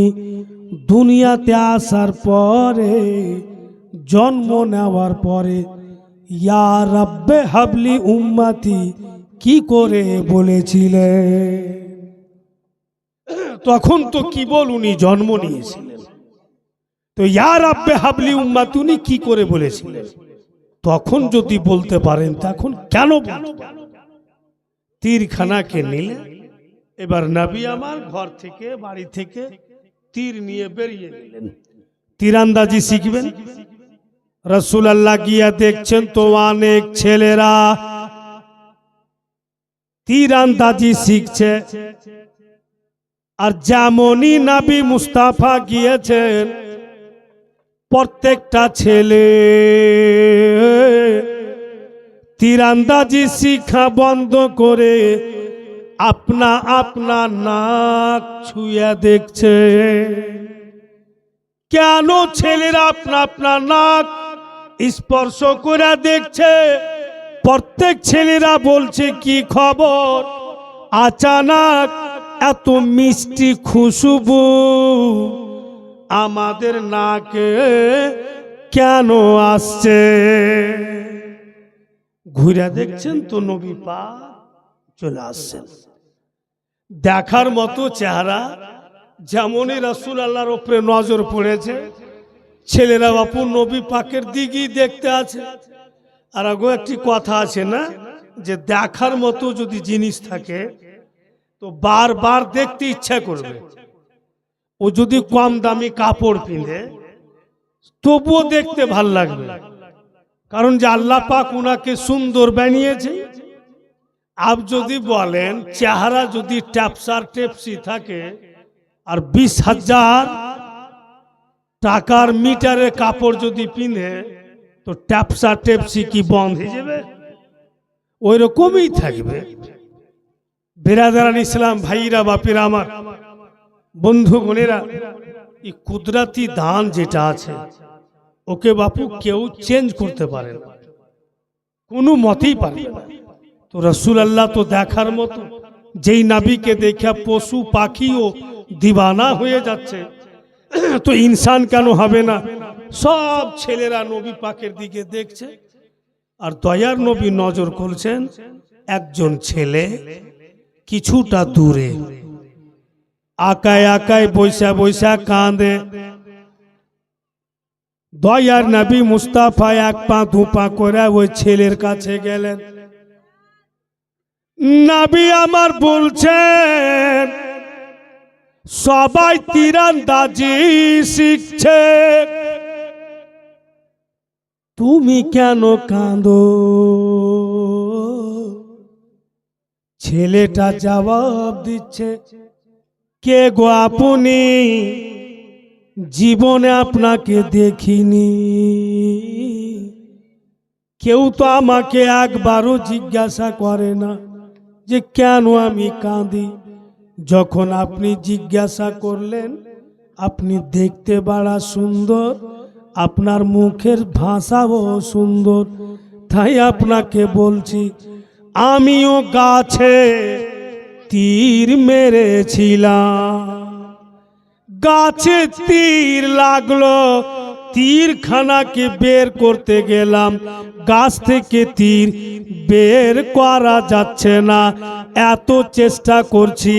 দুনিয়াতে আসার পরে, জন্ম নেওয়ার পরে ইয়া রাব্বে হাবলি উম্মতি কি করে বলেছিলেন? তখন তো কি বল উনি জন্ম নিয়েছিলেন, তো ইয়া রাব্বে হাবলি উম্মতি উনি কি করে বলেছিলেন? তখন যদি বলতে পারেন তখন কেন তীরখানাকে নিলেন? এবার নবী আমার ঘর থেকে, বাড়ি থেকে তীর নিয়ে বেরিয়ে গেলেন, তীরান্দাজি শিখবেন। রাসূলুল্লাহ গিয়া দেখছেন তো অনেক ছেলেরা তীরান্দাজি শিখছে। আর যেমনই নবী মুস্তাফা গিয়েছেন, প্রত্যেকটা ছেলে তীরান্দাজি শিক্ষা বন্ধ করে আপনা আপনা নাক ছুঁয়া দেখছে। কেন ছেলেরা আপনা আপনা নাক স্পর্শ করে দেখছে? প্রত্যেক ছেলেরা বলছে কি খবর, আচানক এত মিষ্টি খুশবু আমাদের নাকে কেন আসছে? ঘুরে দেখছেন তো নবী পাক চলে আসছেন। দেখার মতো চেহারা, যেমনই রাসূল আল্লাহর উপরে নজর পড়েছে, ছেলেরা বাপু নবী পাকের দিকেই দেখতে আছে। আর আগো একটি কথা আছে না, যে দেখার মতো যদি জিনিস থাকে তো বারবার দেখতে ইচ্ছা করবে। ও যদি কম দামি কাপড় পিঁধে তবুও দেখতে ভাল লাগবে, কারণ যে আল্লাহ পাক উনাকে সুন্দর বানিয়েছে। আপ যদি বলেন চেহারা যদি ট্যাপসার টেপসি থাকে আর 20,000 টাকার মিটারের কাপড় যদি পিঁধে, তো ট্যাপসা টেপসি কি বন্ধ হয়ে যাবে? ওই রকমই থাকবে। বেরাদারান ইসলাম ভাইরা বাপিরা আমার, বন্ধু বোনেরা, এই কুদরতি দান যেটা আছে ওকে বাপু কেউ চেঞ্জ করতে পারে না, কোনো মতেই পারে না। তো রাসূল আল্লাহ তো দেখার মতো, যেই নবীকে দেখা পশু পাখিও দিবানা হয়ে যাচ্ছে, তো ইনসান কেন হবে না? সব ছেলেরা নবী পাকের দিকে দেখছে। আর দয়ার নবী নজর করছেন একজন ছেলে কিছুটা দূরে, আকায় আকায় বৈশা বৈশা কাঁদে। দয়ার নবী মুস্তাফা এক পা দুপা করে ওই ছেলের কাছে গেলেন। নবী আমার বলছেন সবাই তীরন্দাজি শিখছে, তুমি কেন কাঁদো? ছেলেটা জবাব দিচ্ছে, কে গো আপনি? জীবনে আপনাকে দেখিনি, কেউ তো আমাকে একবারও জিজ্ঞাসা করে না যে কেন আমি কাঁদি। যখন আপনি জিজ্ঞাসা করলেন, আপনি দেখতে বড় সুন্দর, আপনার মুখের ভাষাও সুন্দর, তাই আপনাকে বলছি আমিও গাছে তীর মেরেছিলাম, গাছে তীর লাগলো, তীরখানাকে বের করতে গেলাম, গাছ থেকে তীর বের করা যাচ্ছে না, এত চেষ্টা করছি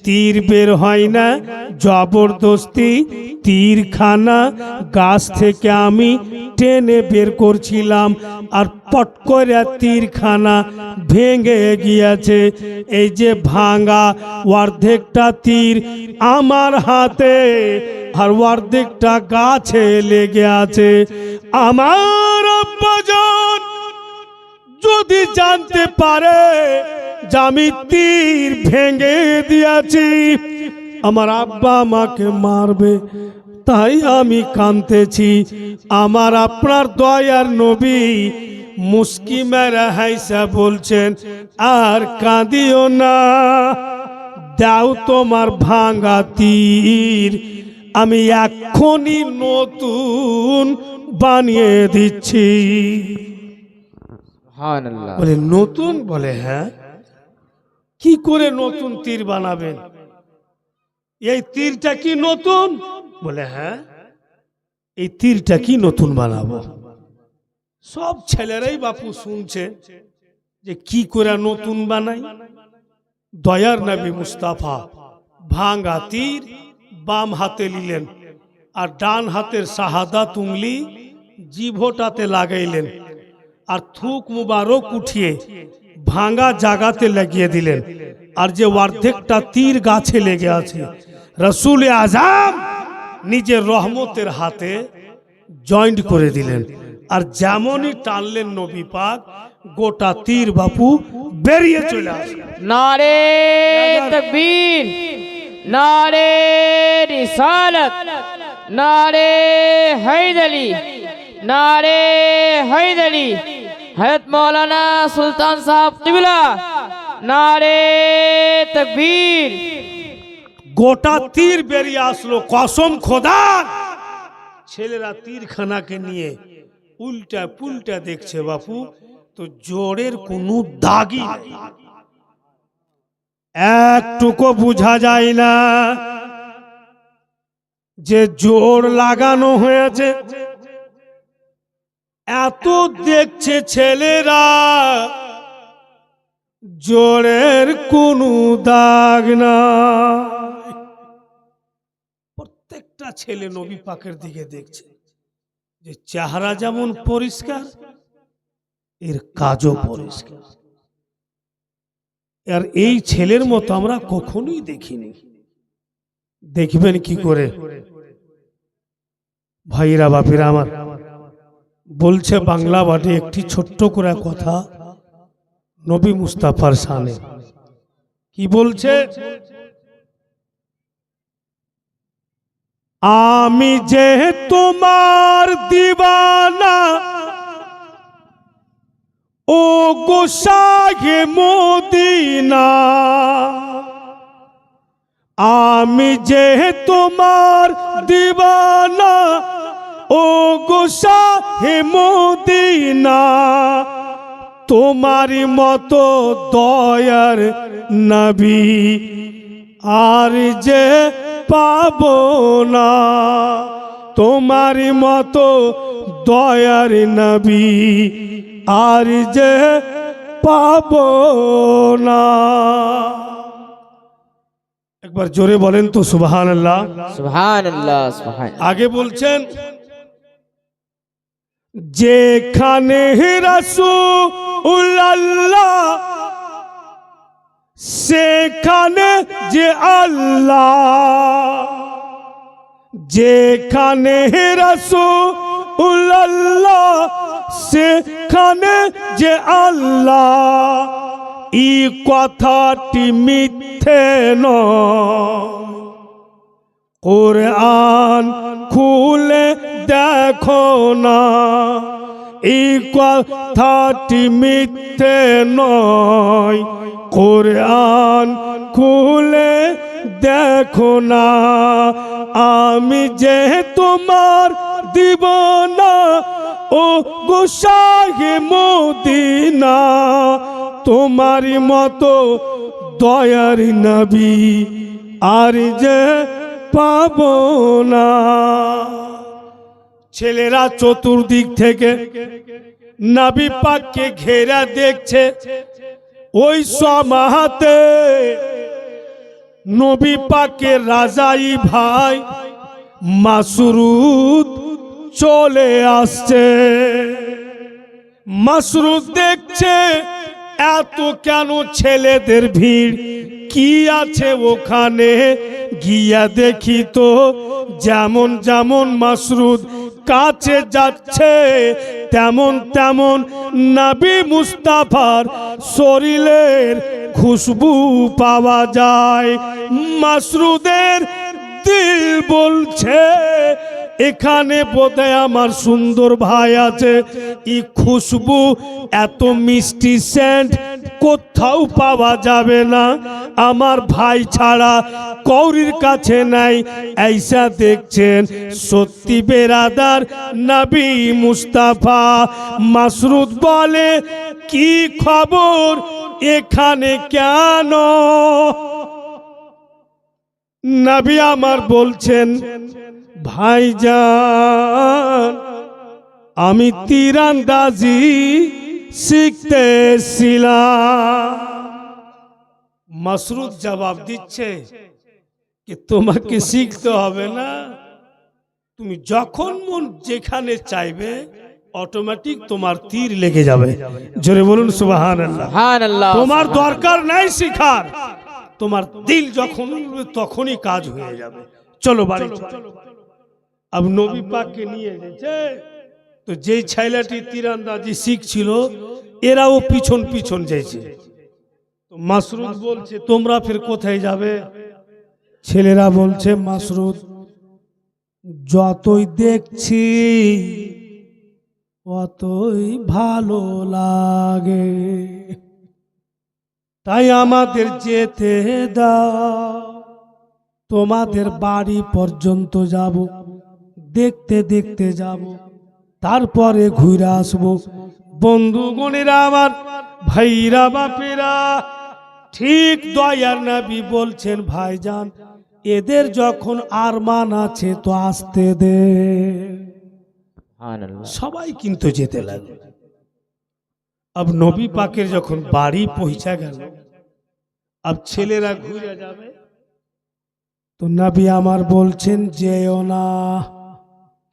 তীর বের হয় না, জবরদস্তি তীরখানা গাছ থেকে আমি টেনে বের করছিলাম, আর পট করে তীরখানা ভেঙে গিয়েছে। এই যে ভাঙা অর্ধেকটা তীর আমার হাতে আর অর্ধেকটা গাছে লেগে আছে। আমার আব্বাজান যদি জানতে পারে যে আমি তীর ভেঙে দিয়েছি, আমার আব্বা আমাকে মারবে, তাই আমি কাঁদতেছি। আমার আপনার দয়ার নবী মুস্কি মেরা হাইসা বলছেন, আর কাঁদিও না, দাও তোমার ভাঙা তীর, আমি এক্ষুনি নতুন বানিয়ে দিচ্ছি। বলে নতুন? বলে হ্যাঁ। কি করে নতুন তীর বানাবেন? এই তীরটা কি নতুন? বলে হ্যাঁ, এই তীরটা কি নতুন বানাবো। সব ছেলেরাই বাপু শুনছে যে কি করে নতুন বানাই। দয়ার নবী মুস্তাফা ভাঙা তীর বাম হাতে নিলেন আর ডান হাতের শাহাদাত উংলি জিভটাতে লাগাইলেন, আর থুক মুবারক উঠিয়ে ভাঙা জায়গাতে লাগিয়ে দিলেন। আর যে অর্ধেকটা তীর গাছে লেগে আছে, রাসূল আযম নিজের রহমতের হাতে জয়েন্ট করে দিলেন। আর যেমনই টানলেন নবী পাক, গোটা তীর বাপু বেরিয়ে চলে আসে। নারে তাকবীর, নারে রিসালাত, নারে হায়দারি, নারে হায়দারি। হযরত মৌলানা সুলতান সাহেব কিবলা নারে তাকবীর। গোটা তীর বেরিয়ে আসলো, কসম খোদার। ছেলেরা তীরখানাকে নিয়ে উল্টা পুল্টা দেখছে বাপু, তো জোরের কোনো দাগই নেই, একটুকু বোঝা যায় না যে জোর লাগানো হয়েছে। এত দেখছে ছেলেরা, জোরের কোনো দাগ না। প্রত্যেকটা ছেলে নবী পাকের দিকে দেখছে, যে চেহারা যেমন পরিষ্কার, এর কাজও পরিষ্কার। আর এই ছেলের মতো আমরা কখনোই দেখিনি। দেখবেন কি করে ভাইরা বাপিরা আমার, বলছে বাংলা বাটে একটি ছোট্ট করে কথা নবী মুস্তাফার শানে। কি বলছে? আমি যে তোমার দিওয়ানা, ও গো শাহে মদিনা। আমি যে তোমার দিওয়ানা, ও গো শাহে মদিনা। তোমারই মতো দয়ার নবী আর যে পাবো না। তোমারই মতো দয়ার নবী আর যে পাবো না। একবার জোরে বলেন তো সুবহানাল্লাহ। সুবহানাল্লাহ, সুবহানাল্লাহ। আগে বলছেন, যেখানে রাসূলুল্লাহ সেখানে যে আল্লাহ। যেখানে রাসূলুল্লাহ সেখানে যে আল্লাহ। এই কথাটি মিথ্যে নয়, কোরআন খুলে দেখো না। এই কথাটি মিথ্যে নয়, কোরআন খুলে দেখো না। আমি যে তোমার দিওয়ানা, ও গো শাহে মদিনা। তোমারই মতো দয়ার নবী আর যে পাবো না। ছেলেরা চতুর্দিক থেকে নবী পাককে ঘেরা দেখছে। ওই সমাহাতে নবী পাকের রাজাই ভাই মাসরুদ চলে আসছে। মাসরুদ দেখছে এত কেন ছেলেদের ভিড়, কি আছে ওখানে। গিয়া দেখি তো যেমন যেমন মাসরুদ কাছে যাচ্ছে, তেমন তেমন নবী মুস্তাফার শরীরের খুশবু পাওয়া যায়। মাসরুদের দিল বলছে এখানে বোধহয় আমার সুন্দর ভাই আছে। এই খুশবু এত মিষ্টি সেন্ট কোথাও পাওয়া যাবে না, আমার ভাই ছাড়া কৌরির কাছে নাই। এইসা দেখছেন সত্যি বেরাদার নবী মুস্তাফা। মাসরুদ বলে, কি খবর এখানে কেন? নবী আমার বলছেন, ভাইজান আমি তীরন্দাজি শিখতেছিলাম। মাসরুদ জবাব দিচ্ছে कि তোমাকে শিখতে হবে না, তুমি যখন মন যেখানে চাইবে অটোমেটিক তোমার তীর লেগে যাবে। জোরে বলুন সুবহানাল্লাহ। সুবহানাল্লাহ। তোমার দরকার নাই শিখার, তোমার দিল যখন তখনই কাজ হয়ে যাবে। চলো বাড়ি চলো। अब নবী পাককে নিয়ে গেছে, তো যেই ছেলেটি তীরন্দাজি শিখছিল এরাও পিছন পিছন যাইছে। তো মাসরুদ বলছে, তোমরা ফির কোথায় যাবে? ছেলেরা বলছে, মাসরুদ যতই দেখছি অতই ভালো লাগে। তাই আমাদের যেতে দাও, তোমাদের বাড়ি পর্যন্ত যাব, দেখতে দেখতে যাব, তারপরে ঘুরে আসবো। বন্ধুগণেরা আমার, ভাইরা বাপেরা, ঠিক দয়ার নবী বলছেন, ভাইজান এদের যখন আরমান আছে তো আসতে দে। সুবহানাল্লাহ। সবাই কিন্তু যেতে লাগলো। আব নবী পাকের যখন বাড়ি পৌঁছা গেল, আব ছেলেরা ঘুরে যাবে, তো নবী আমার বলছেন যেও না।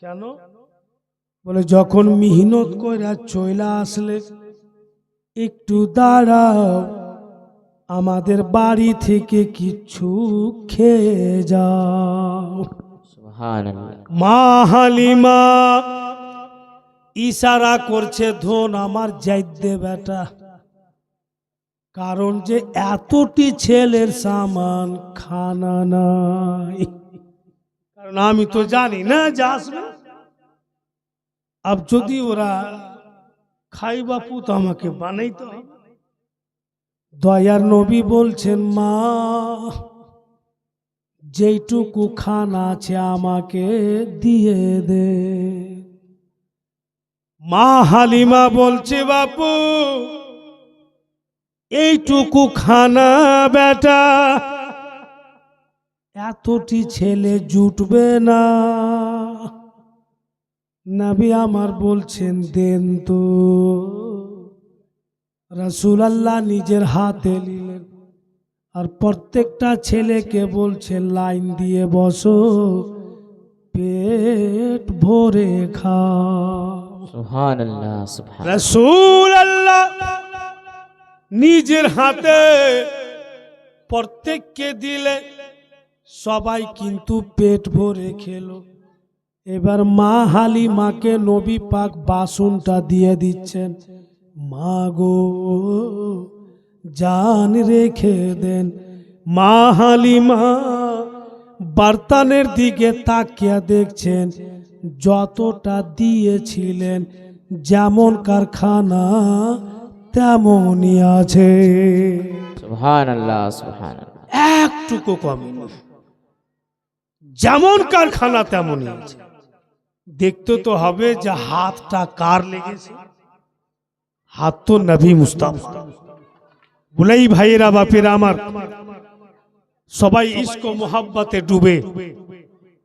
কেন? বলে যখন মেহনত কইরা চইলা আসলে একটু দাঁড়াও, আমাদের বাড়ি থেকে কিছু খেয়ে যাও। সুবহানাল্লাহ। মা হালিমা ইশারা করছে, ধন আমার যাইতে বেটা, কারণ যে এতটি ছেলের সামান খানা নাই, কারণ আমি তো জানি না যে আসবে। আব যদি ওরা খাই বাপু তো আমাকে বানাইতে হবে। দয়ার নবী বলছেন, মা যেইটুকু খানা আছে আমাকে দিয়ে দে। মা হালিমা বলছে, বাপু এইটুকু খানা বেটা এতটি ছেলে জুটবে না। নবী আমার বলছেন, দেন তো। রাসূলুল্লাহ নিজের হাতে নিলেন, আর প্রত্যেকটা ছেলেকে বলছেন লাইন দিয়ে বসো, পেট ভরে খাও। সুবহানাল্লাহ। সুবহানাল্লাহ। রাসূলুল্লাহ নিজের হাতে প্রত্যেককে দিলে, সবাই কিন্তু পেট ভরে খেলো। এবার মা হালিমাকে নবী পাক বাসনটা দিয়ে দিচ্ছেন, মা গো জান রেখে দেন। মা হালিমা বার্তানের দিকে তাকিয়ে দেখছেন, যতটা দিয়েছিলেন যেমন কারখানা তেমনই আছে, সুবহানাল্লাহ। সুবহানাল্লাহ। একটুকু কমে না, যেমন কারখানা তেমনই আছে। দেখতে তো হবে যে হাতটা কার লেগেছে। হাত তো নবী মুস্তাফা। বলেই ভাইয়েরা বাপেরা আমার, সবাই ইশক মোহাব্বতে ডুবে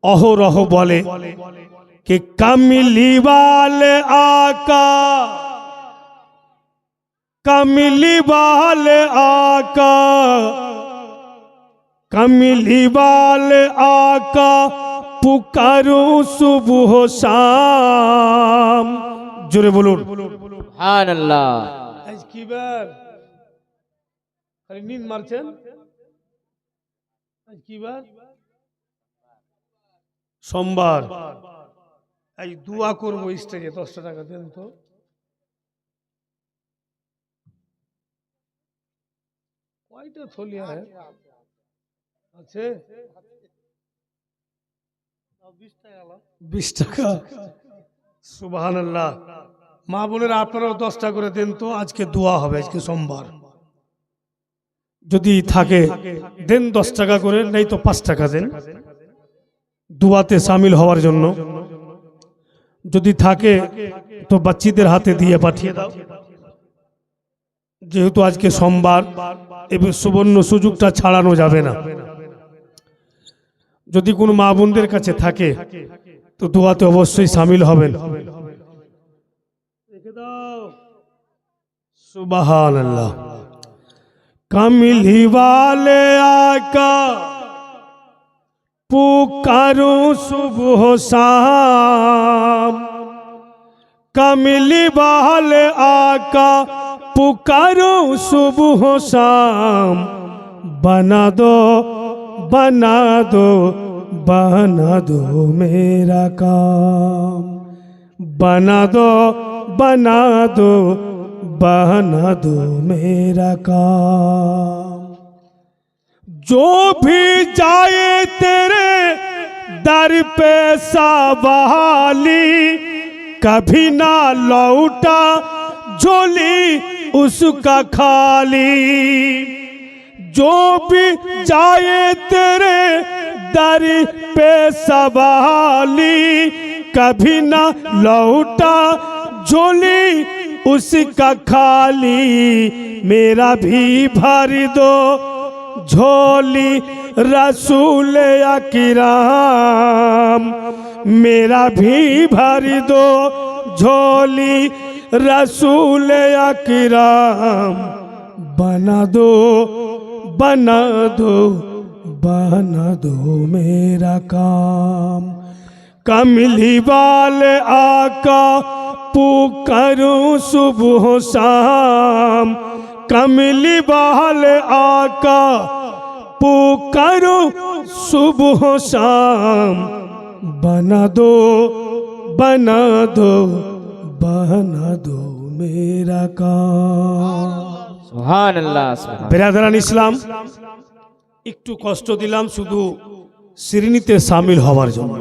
অহরহ বলে कि कमली वाले आका, कमली वाले आका, कमली वाले आका पुकारो सुबह शाम। जोरे बोलुन সুবহানাল্লাহ। আজ কি বার? খালি নিন মারছেন। আজ কি বার? সোমবার। এই দোয়া করবো স্টেজে, 10 টাকা দেন তো। কয়টা থলিয়া আছে? 20 টাকা। সুবহানাল্লাহ। মা বোনেরা আপনারাও 10 টাকা করে দেন তো, আজকে দোয়া হবে, আজকে সোমবার। যদি থাকে দেন 10 টাকা করে, নেই তো 5 টাকা দেন দোয়াতে শামিল হওয়ার জন্য। যদি থাকে তো বাচ্চাদের হাতে দিয়ে পাঠিয়ে দাও, যেহেতু আজকে সোমবার, এই সুবর্ণ সুযোগটা ছাড়ানো যাবে না। যদি কোনো মা বোনদের কাছে থাকে তো দোয়াতে অবশ্যই শামিল হবেন। সুবহানাল্লাহ। कमली वाले आका पुकारो सुबह शाम, कमली वाले आका पुकारो सुबह शाम। बना दो बना दो बना दो मेरा काम, बना दो बना दो बना दो मेरा काम। जो भी जाए तेरे दर पे सवाली, कभी ना लौटा झोली उसका खाली। जो भी जाए तेरे दर पे सवाली, कभी ना लौटा झोली उसका खाली, मेरा भी भर दो झोली रसूल अकराम, मेरा भी भर दो झोली रसूल अकराम, बना दो बना दो बना दो मेरा काम। कमली वाले आका पुकारूं सुबह शाम, कमली वाले आका पुकारूं सुबह शाम, बना दो बना दो बना दो मेरा काम। সুবহান আল্লাহ সুবহান। বেরাদারান ইসলাম, একটু কষ্ট দিলাম শুধু শ্রেণীতে সামিল হওয়ার জন্য।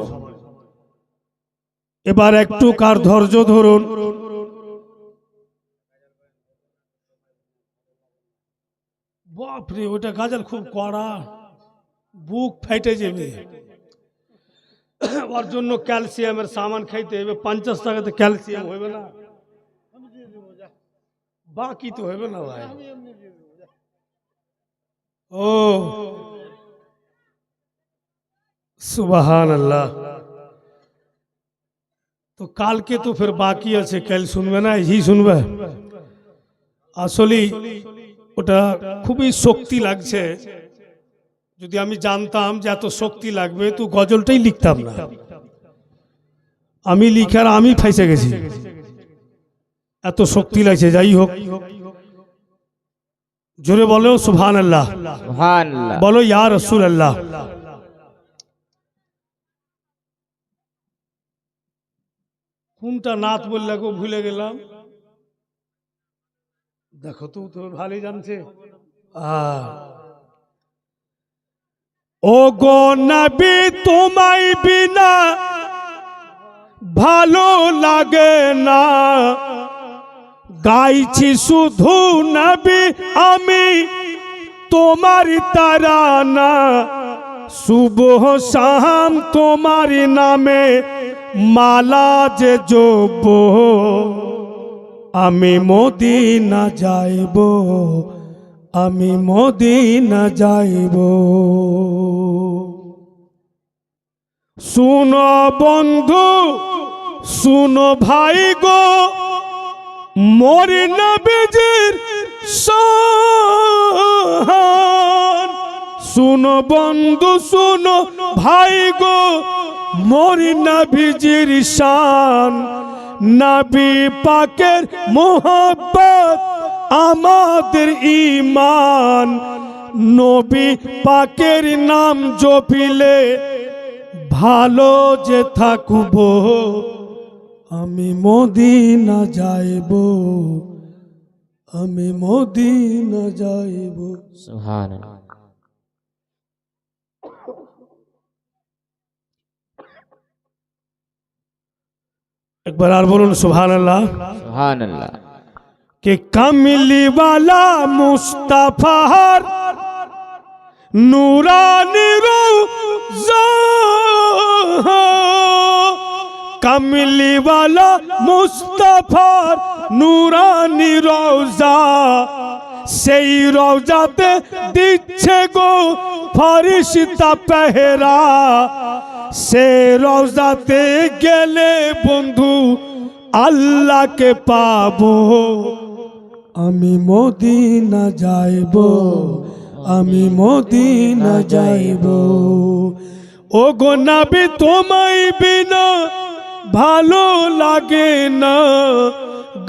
এবার একটু কার ধৈর্য ধরুন। বাপরে, ওটা গাজাল খুব কড়া, বুক ফেটে যাবে। ওর জন্য ক্যালসিয়ামের সামান খাইতে হবে। 50 টাকাতে ক্যালসিয়াম হইবে না, বাকি তো হইবে না ভাই। ও সুবহান আল্লাহ। তো কালকে তো ফের বাকি আছে, কাল শুনবে না, এই শুনবে। আসলে ওটা খুবই শক্তি লাগছে। যদি আমি জানতাম যে এত শক্তি লাগবে তো গজলটাই লিখতাম না। আমি লিখার আমি ফাইসে গেছি, এত শক্তি লাগছে। যাই হোক, জোরে বলো সুবহানাল্লাহ, সুবহানাল্লাহ। বলো ইয়া রাসূলুল্লাহ। কোনটা নাত বললে গো, ভুলে গেলাম। দেখো তো, তো ভালোই জানছে। ও গো নবী তোমায় বিনা ভালো লাগে না, গাইছি শুধু নবী আমি তোমার তারানা, সুবহ শাম তোমার নামে মালা যে জপ, আমি মদিনা যাইব, আমি মদিনা যাইব। শুনো বন্ধু শুনো ভাই গো, মোর নবীজির শান। শুনো বন্ধু শুনো ভাই গো, মোর নবীজির শান। নবী পাকের মোহাব্বত আমাদের ঈমান, নবী পাকের নাম জপিলে ভালো যে থাকব, আমি মদিনা যাইব, আমি মদিনা যাইব। সুবহানাল্লাহ। একবার আর বলুন সুবহানাল্লাহ। সুবহানাল্লাহ। कि कमली वाला मुस्तफार नूरानी रोज़ा, कमली वाला मुस्तफार नूरानी रोज़ा, সেই রওজাতে দিচ্ছে গো ফরিশতা পেহরা, সে রওজাতে গেলে বন্ধু আল্লাহকে পাবো, আমি মদিনা যাইব, আমি মদিনা যাইব। ও গো নবী তোমায় বিনা ভালো লাগে না,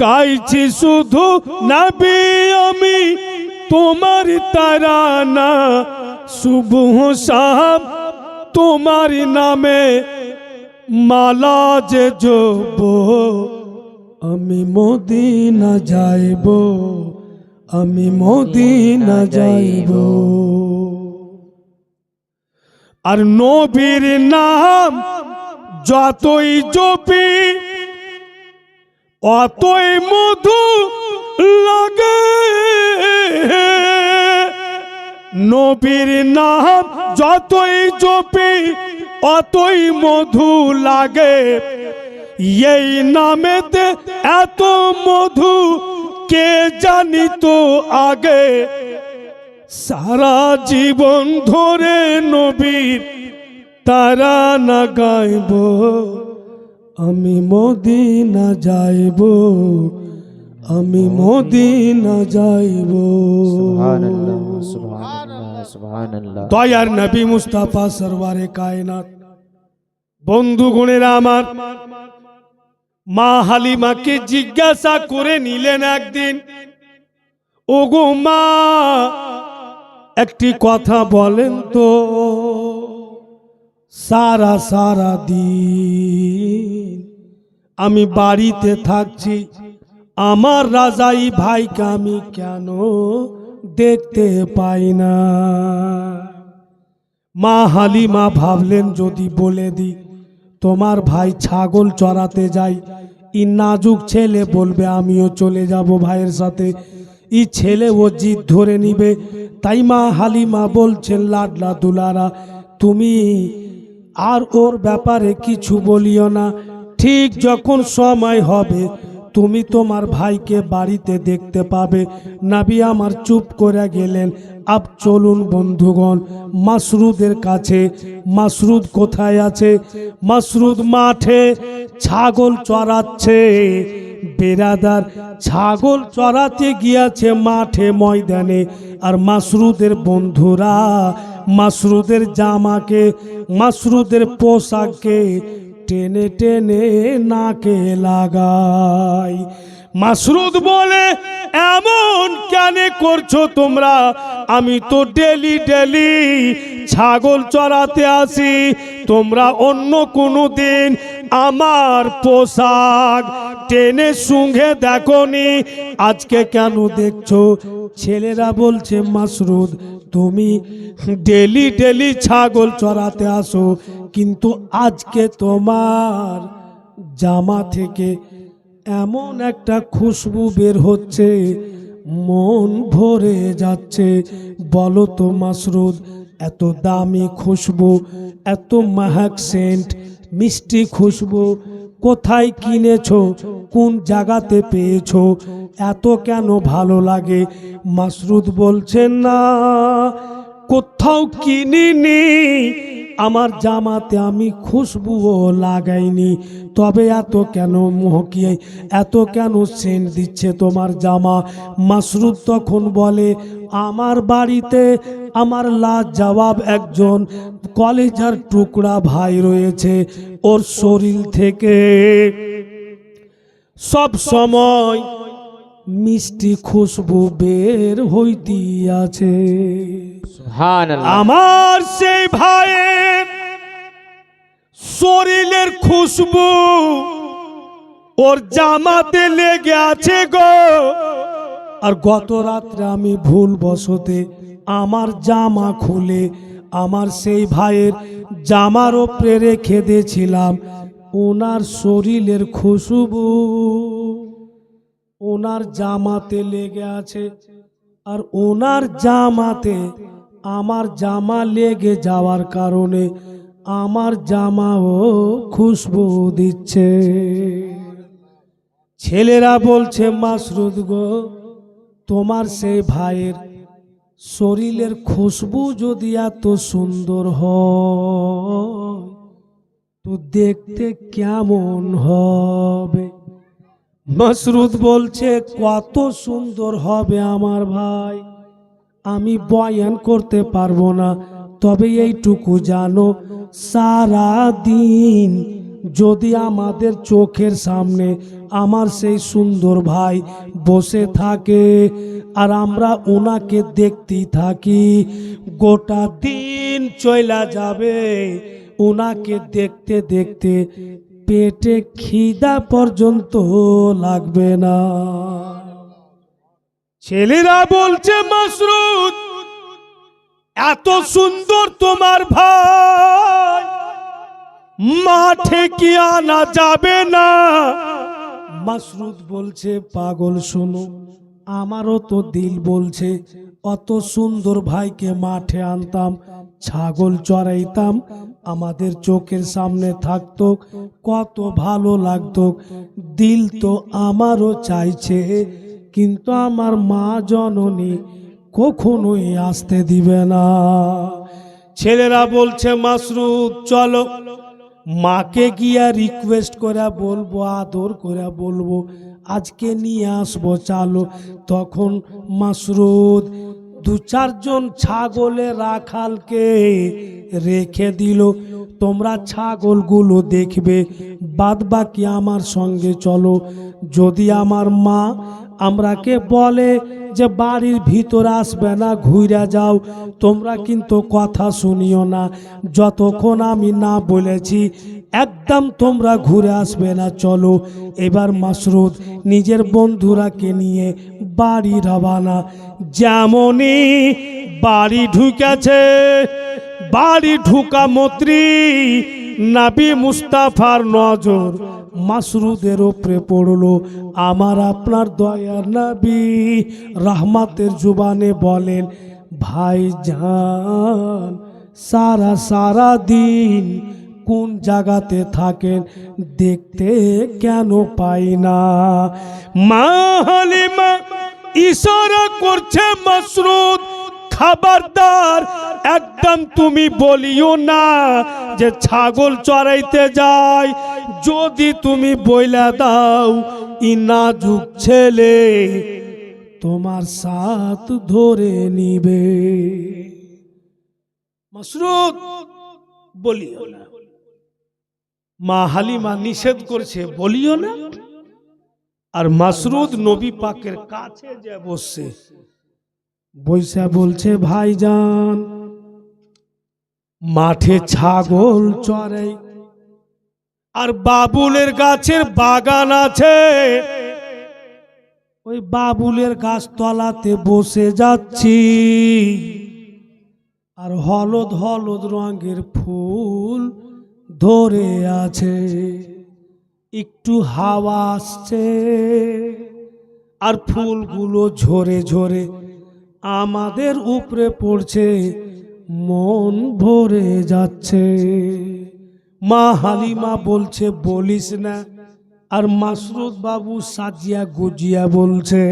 গাইছি শুধু নবী আমি তোমার তারানা, সুবহ শাম তোমার নামে মালা যে জপ, আমি মদিনা যাইব, আমি মদিনা যাইব। আর নবীর নাম যতই জপি অতই মধু লাগে, নবীর নাম যতই জপি অতই মধু লাগে, এই নামেতে এত মধু কে জানিত আগে। সারা জীবন ধরে নবীর তারানা গাইব, আমি মদিনা যাইব, আমি মদিনা যাইব। সুবহানাল্লাহ, সুবহানাল্লাহ, সুবহানাল্লাহ। দয়ার নবী মুস্তাফা সরওয়ারে কায়নাত। বন্ধুগণেরা আমার, মা হালিমাকে জিজ্ঞাসা করে নিলেন একদিন, ওগো মা একটি কথা বলেন তো, সারা সারা দিন আমি বাড়িতে থাকছি, আমার রাজাই ভাইকে আমি কেন দেখতে পাই না। মা হালিমা ভাবলেন যদি বলে দি তোমার ভাই ছাগল চড়াতে যাই, ই নাজুক ছেলে বলবে আমিও চলে যাব ভাইয়ের সাথে, ই ছেলে ও জিদ ধরে নিবে। তাই মা হালিমা বলছেন, লাডলা দুলারা তুমি আর ওর ব্যাপারে কিছু বলিও না, ঠিক যখন সময় হবে তুমি তোমার ভাইকে বাড়িতে দেখতে পাবে। নবী আমার চুপ করে গেলেন। আব চলুন বন্ধুগণ মাসরুদের কাছে। মাসরুদ কোথায় আছে? মাসরুদ মাঠে ছাগল চড়াচ্ছে। বেরাদার ছাগল চড়াতে গিয়েছে মাঠে ময়দানে, আর মাসরুদের বন্ধুরা মাসরুদের জামাকে, মাসরুদের পোশাককে টেনে টেনে নাকে লাগায়। মাসরুদ বলে, এমন কেন করছো তোমরা? আমি তো ডেলি ডেলি ছাগল চড়াতে আসি, তোমরা অন্য কোনো দিন আমার পোশাক টেনে শুঙ্ঘে দেখোনি, আজকে কেন দেখছো? ছেলেরা বলছে, মাসরুদ তুমি ডেলি ডেলি ছাগল চড়াতে আসো, কিন্তু আজকে তোমার জামা থেকে এমন একটা খুশবু বের হচ্ছে, মন ভরে যাচ্ছে। বলো তো মাসরুদ, এত দামি খুশবু, এত মাহাক সেন্ট, মিষ্টি খুশবু কোথায় কিনেছো? কোন জায়গাতে পেয়েছো? এত কেন ভালো লাগে? মাসরুদ বলছেন, না কোথাও কিনিনি, আমার জামাতে আমি খুশবুও লাগাইনি, তবে এত কেন মহকিয়ে, এত কেন সেন্ট দিচ্ছে তোমার জামা? মাসরুদ তখন বলে, আমার বাড়িতে আমার লাজবাব একজন কলেজার টুকরা ভাই রয়েছে, ওর শরীর থেকে সব সময় মিষ্টি খুশবু বের হইতে আছে। সুবহানাল্লাহ। আমার সেই ভাইয়ের শরীরের খুশবু ওর জামাতে লেগে আছে গো। আর গত রাত্রে আমি ভুল বশতে আমার জামা খুলে আমার সেই ভাইয়ের জামার ওপরে রেখে দিয়েছিলাম, ওনার শরীরের খুশবু ওনার জামাতে লেগে আছে, আর ওনার জামাতে আমার জামা লেগে যাওয়ার কারণে আমার জামাও খুশবু দিচ্ছে। ছেলেরা বলছে, মাসরুদ গো, তোমার সেই ভাইয়ের শরীরের খুশবু যদি এত সুন্দর হয় তো দেখতে কেমন হবে? মাসরুদ বলছে, কত সুন্দর হবে আমার ভাই, আমি বয়ান করতে পারবো না, তবে এইটুকু জানো, সারা দিন যদি আমাদের চোখের সামনে আমার সেই সুন্দর ভাই বসে থাকে আর আমরা ওনাকে দেখতেই থাকি, গোটা দিন চলা যাবে, ওনাকে দেখতে দেখতে পেটে খিদা পর্যন্ত লাগবে না। ছেলেরা বলছে, মাসরুদ এত সুন্দর তোমার ভাই, মাঠে কি আনা যাবে না? মাসরুদ বলছে, পাগল শোনো, আমারও তো দিল বলছে অত সুন্দর ভাইকে মাঠে আনতাম, ছাগল চড়াইতাম, আমাদের চোখের সামনে থাকতো, কত ভালো লাগতো। দিল তো আমারও চাইছে, কিন্তু আমার মা জননী কখনোই আসতে দিবে না। ছেলেরা বলছে মাসরুদ চলো, মাকে গিয়া রিকোয়েস্ট করে বলবো, আদর করে বলবো, আজকে নিয়ে আসবো চালো। তখন মাসরুদ দু চারজন ছাগলের রাখালকে রেখে দিল, তোমরা ছাগলগুলো দেখবে, বাদ বাকি আমার সঙ্গে চলো। যদি আমার মা আমরাকে বলে যে বাড়ির ভিতর আসবে না, ঘুরে যাও, তোমরা কিন্তু কথা শুনিও না, যতক্ষণ আমি না বলেছি একদম তোমরা ঘুরে আসবে না, চলো। এবার মাসরুদ নিজের বন্ধুরাকে নিয়ে বাড়ি রওনা। যেমনই বাড়ি ঢুকেছে, বাড়ি ঢুকা মন্ত্রী নবী মুস্তাফার নজর মাসরুদের উপরে পড়লো। আমার আপনার দয়ার নবী রহমতের জুবানে বলেন, ভাইজান সারা দিন কোন জায়গাতে থাকেন, দেখতে কেন পাই না? মা হালিমা ইশারা করছে মাসরুদ, খবরদার একদম তুমি বলিও না যে ছাগল চড়াইতে যায়, যদি তুমি বইলা দাও ই নাজুক ছেলে তোমার সাথ ধরে নিবে। মাসরুদ বলিও না। মা হালিমা নিষেধ করছে, বলিও না। আর মাসরুদ নবী পাকের কাছে যে বসছে, বৈশা বলছে, ভাইজান মাঠে ছাগল চড়াই, আর বাবুলের গাছের বাগান আছে, ওই বাবুলের গাছ তলাতে বসে যাচ্ছি, আর হলুদ হলুদ রঙের ফুল ধরে আছে, একটু হাওয়া আসছে আর ফুলগুলো ঝরে ঝরে আমাদের উপরে পড়ছে, মন ভরে যাচ্ছে। মা হালিমা বলছে, বলিস না। আর মাসরুদ বাবু সাজিয়া গুজিয়া বলছে,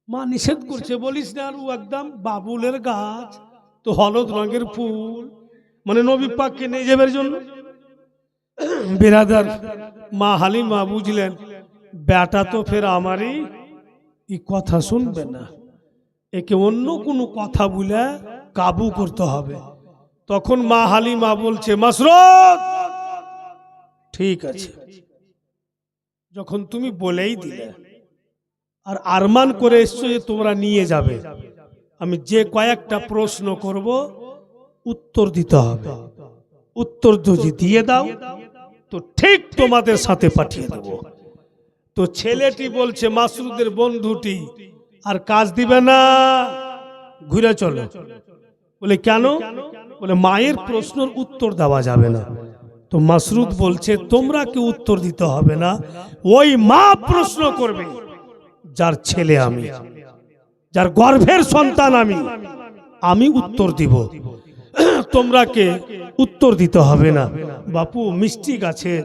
মা নিষেধ করছে, বলিস না। আর ও একদম বাবুলের গাছ, তো হলুদ রঙের ফুল, মানে নবী পাককে নিয়ে যাবার জন্য। বিরাদার, মা হালিমা বুঝলেন বেটা তো ফের আমারই, এই কথা শুনবে না, একে অন্য কোনো কথা বলে কাবু করতে হবে। তখন মা হালিমা বলছে, মাসরুদ ঠিক আছে, যখন তুমি বলেই দিলে আর আরমান করে এসছো যে তোমরা নিয়ে যাবে, আমি যে কয়েকটা প্রশ্ন করব উত্তর দিতে হবে, উত্তর যদি দিয়ে দাও তো ঠিক তোমাদের সাথে পাঠিয়ে দেব। তো ছেলেটি বলছে, মাসরুদের বন্ধুটি, আর কাজ দিবে না, ঘুরে চলো। বলে কেন? বলে মায়ের প্রশ্নের উত্তর দেওয়া যাবে না। তো মাসরুদ বলছে, তোমরা কি উত্তর দিতে হবে না, ওই মা প্রশ্ন করবে যার ছেলে আমি, যার গর্ভের সন্তান আমি উত্তর দিব, তোমরা কে উত্তর দিতে হবে না। বাপু মিষ্টি গাছের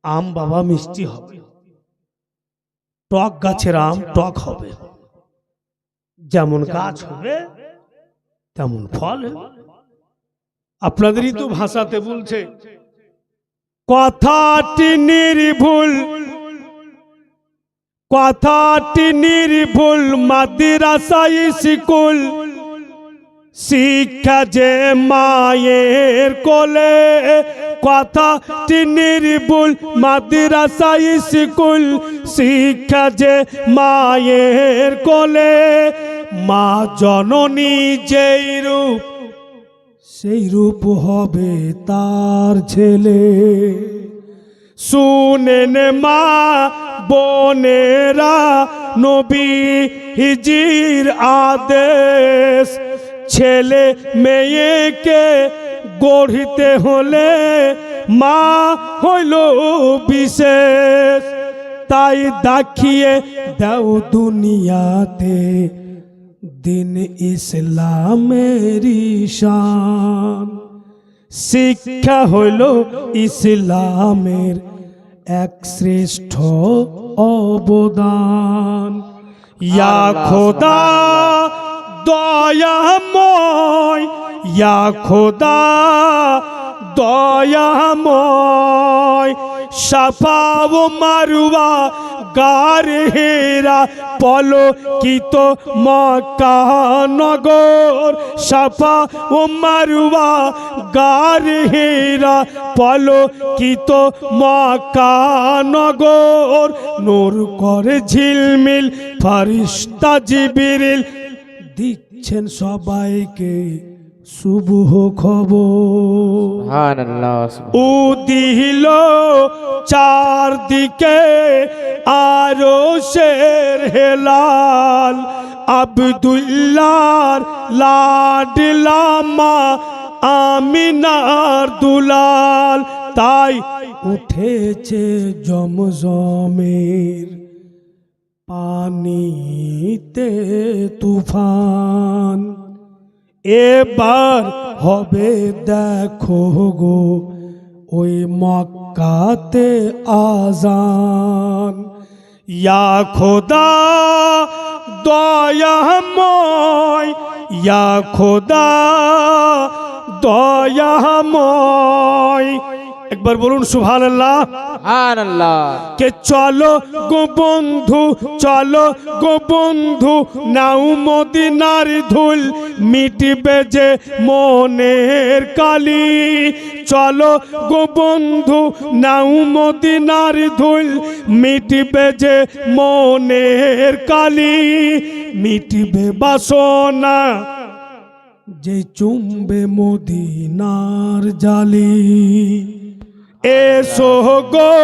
আম বাবা মিষ্টি হবে, টক গাছের আম টক হবে, যেমন গাছ হবে তেমন ফল হবে। আপনাদেরই তো ভাষাতে বলছে, কথাটি নির্ভুল, কথাটি নির্ভুল, মাদ্রাসায় স্কুল, শিক্ষা যে মায়ের কোলে। কথাটি নির্ভুল, মাদ্রাসায় স্কুল, শিক্ষা যে মায়ের কোলে। মা জননী যেই রূপ, সেই রূপ হবে তার ছেলে। শুনেন মা বোনেরা, নবী হিজির আদেশ, ছেলে মেয়েকে গড়িতে হলে মা হইল বিশেষ। তাই দেখিয়ে দাও দুনিয়াতে দিন ইসলামেরই শান, শিক্ষা হইল ইসলামের এক শ্রেষ্ঠ অবদান। ইয়া খোদা দয়াময়, ইয়া খোদা দয়াময়, সাফা ও মারওয়া গার হেরা পলকিত মক্কা নগর, সাফা ও মারওয়া গার হেরা পলকিত মক্কা নগর, নূর করে ঝিলমিল ফেরেশতা জিবরিল দিচ্ছেন সবাইকে শুভ খবর। সুবহানাল্লাহ। উদিল চারদিকে আরশের হেলাল, আব্দুল্লাহর লাডলা মা আমিনার দুলাল, তাই উঠেছে জমজমের পানিতে তুফান। এবার হবে দেখো গো ওই মক্কাতে আজান। ইয়া খোদা দয়াময়, ইয়া খোদা দয়াময়, একবার বলুন সুবহানাল্লাহ। সুবহানাল্লাহ। কে চলো গো বন্ধু, চলো গো বন্ধু, নাও মদিনার ধুল মিটবে যে মনের কালি। চলো গো বন্ধু, নাও মদিনার ধুল মিটবে যে মনের কালি। মিটবে বাসনা যে চুমবে মদিনার জালি। এসো গো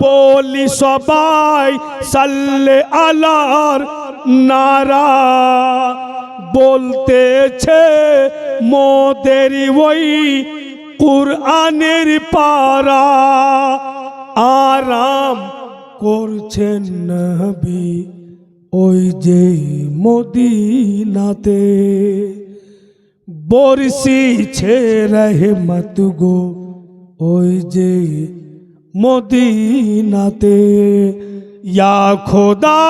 বলি সবাই সাল্লে আলার নারা, বলতেছে মোদেরি ওই কুরআনের পারা। আরাম করছেন নবী ওই যে মদিনাতে, বর্ষিছে রহমত গো ওই যে মদিনাতে। ইয়া খোদা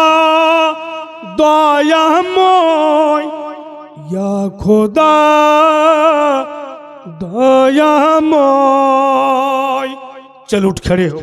দয়াময়, ইয়া খোদা दयामय। चल उठ खड़े हो।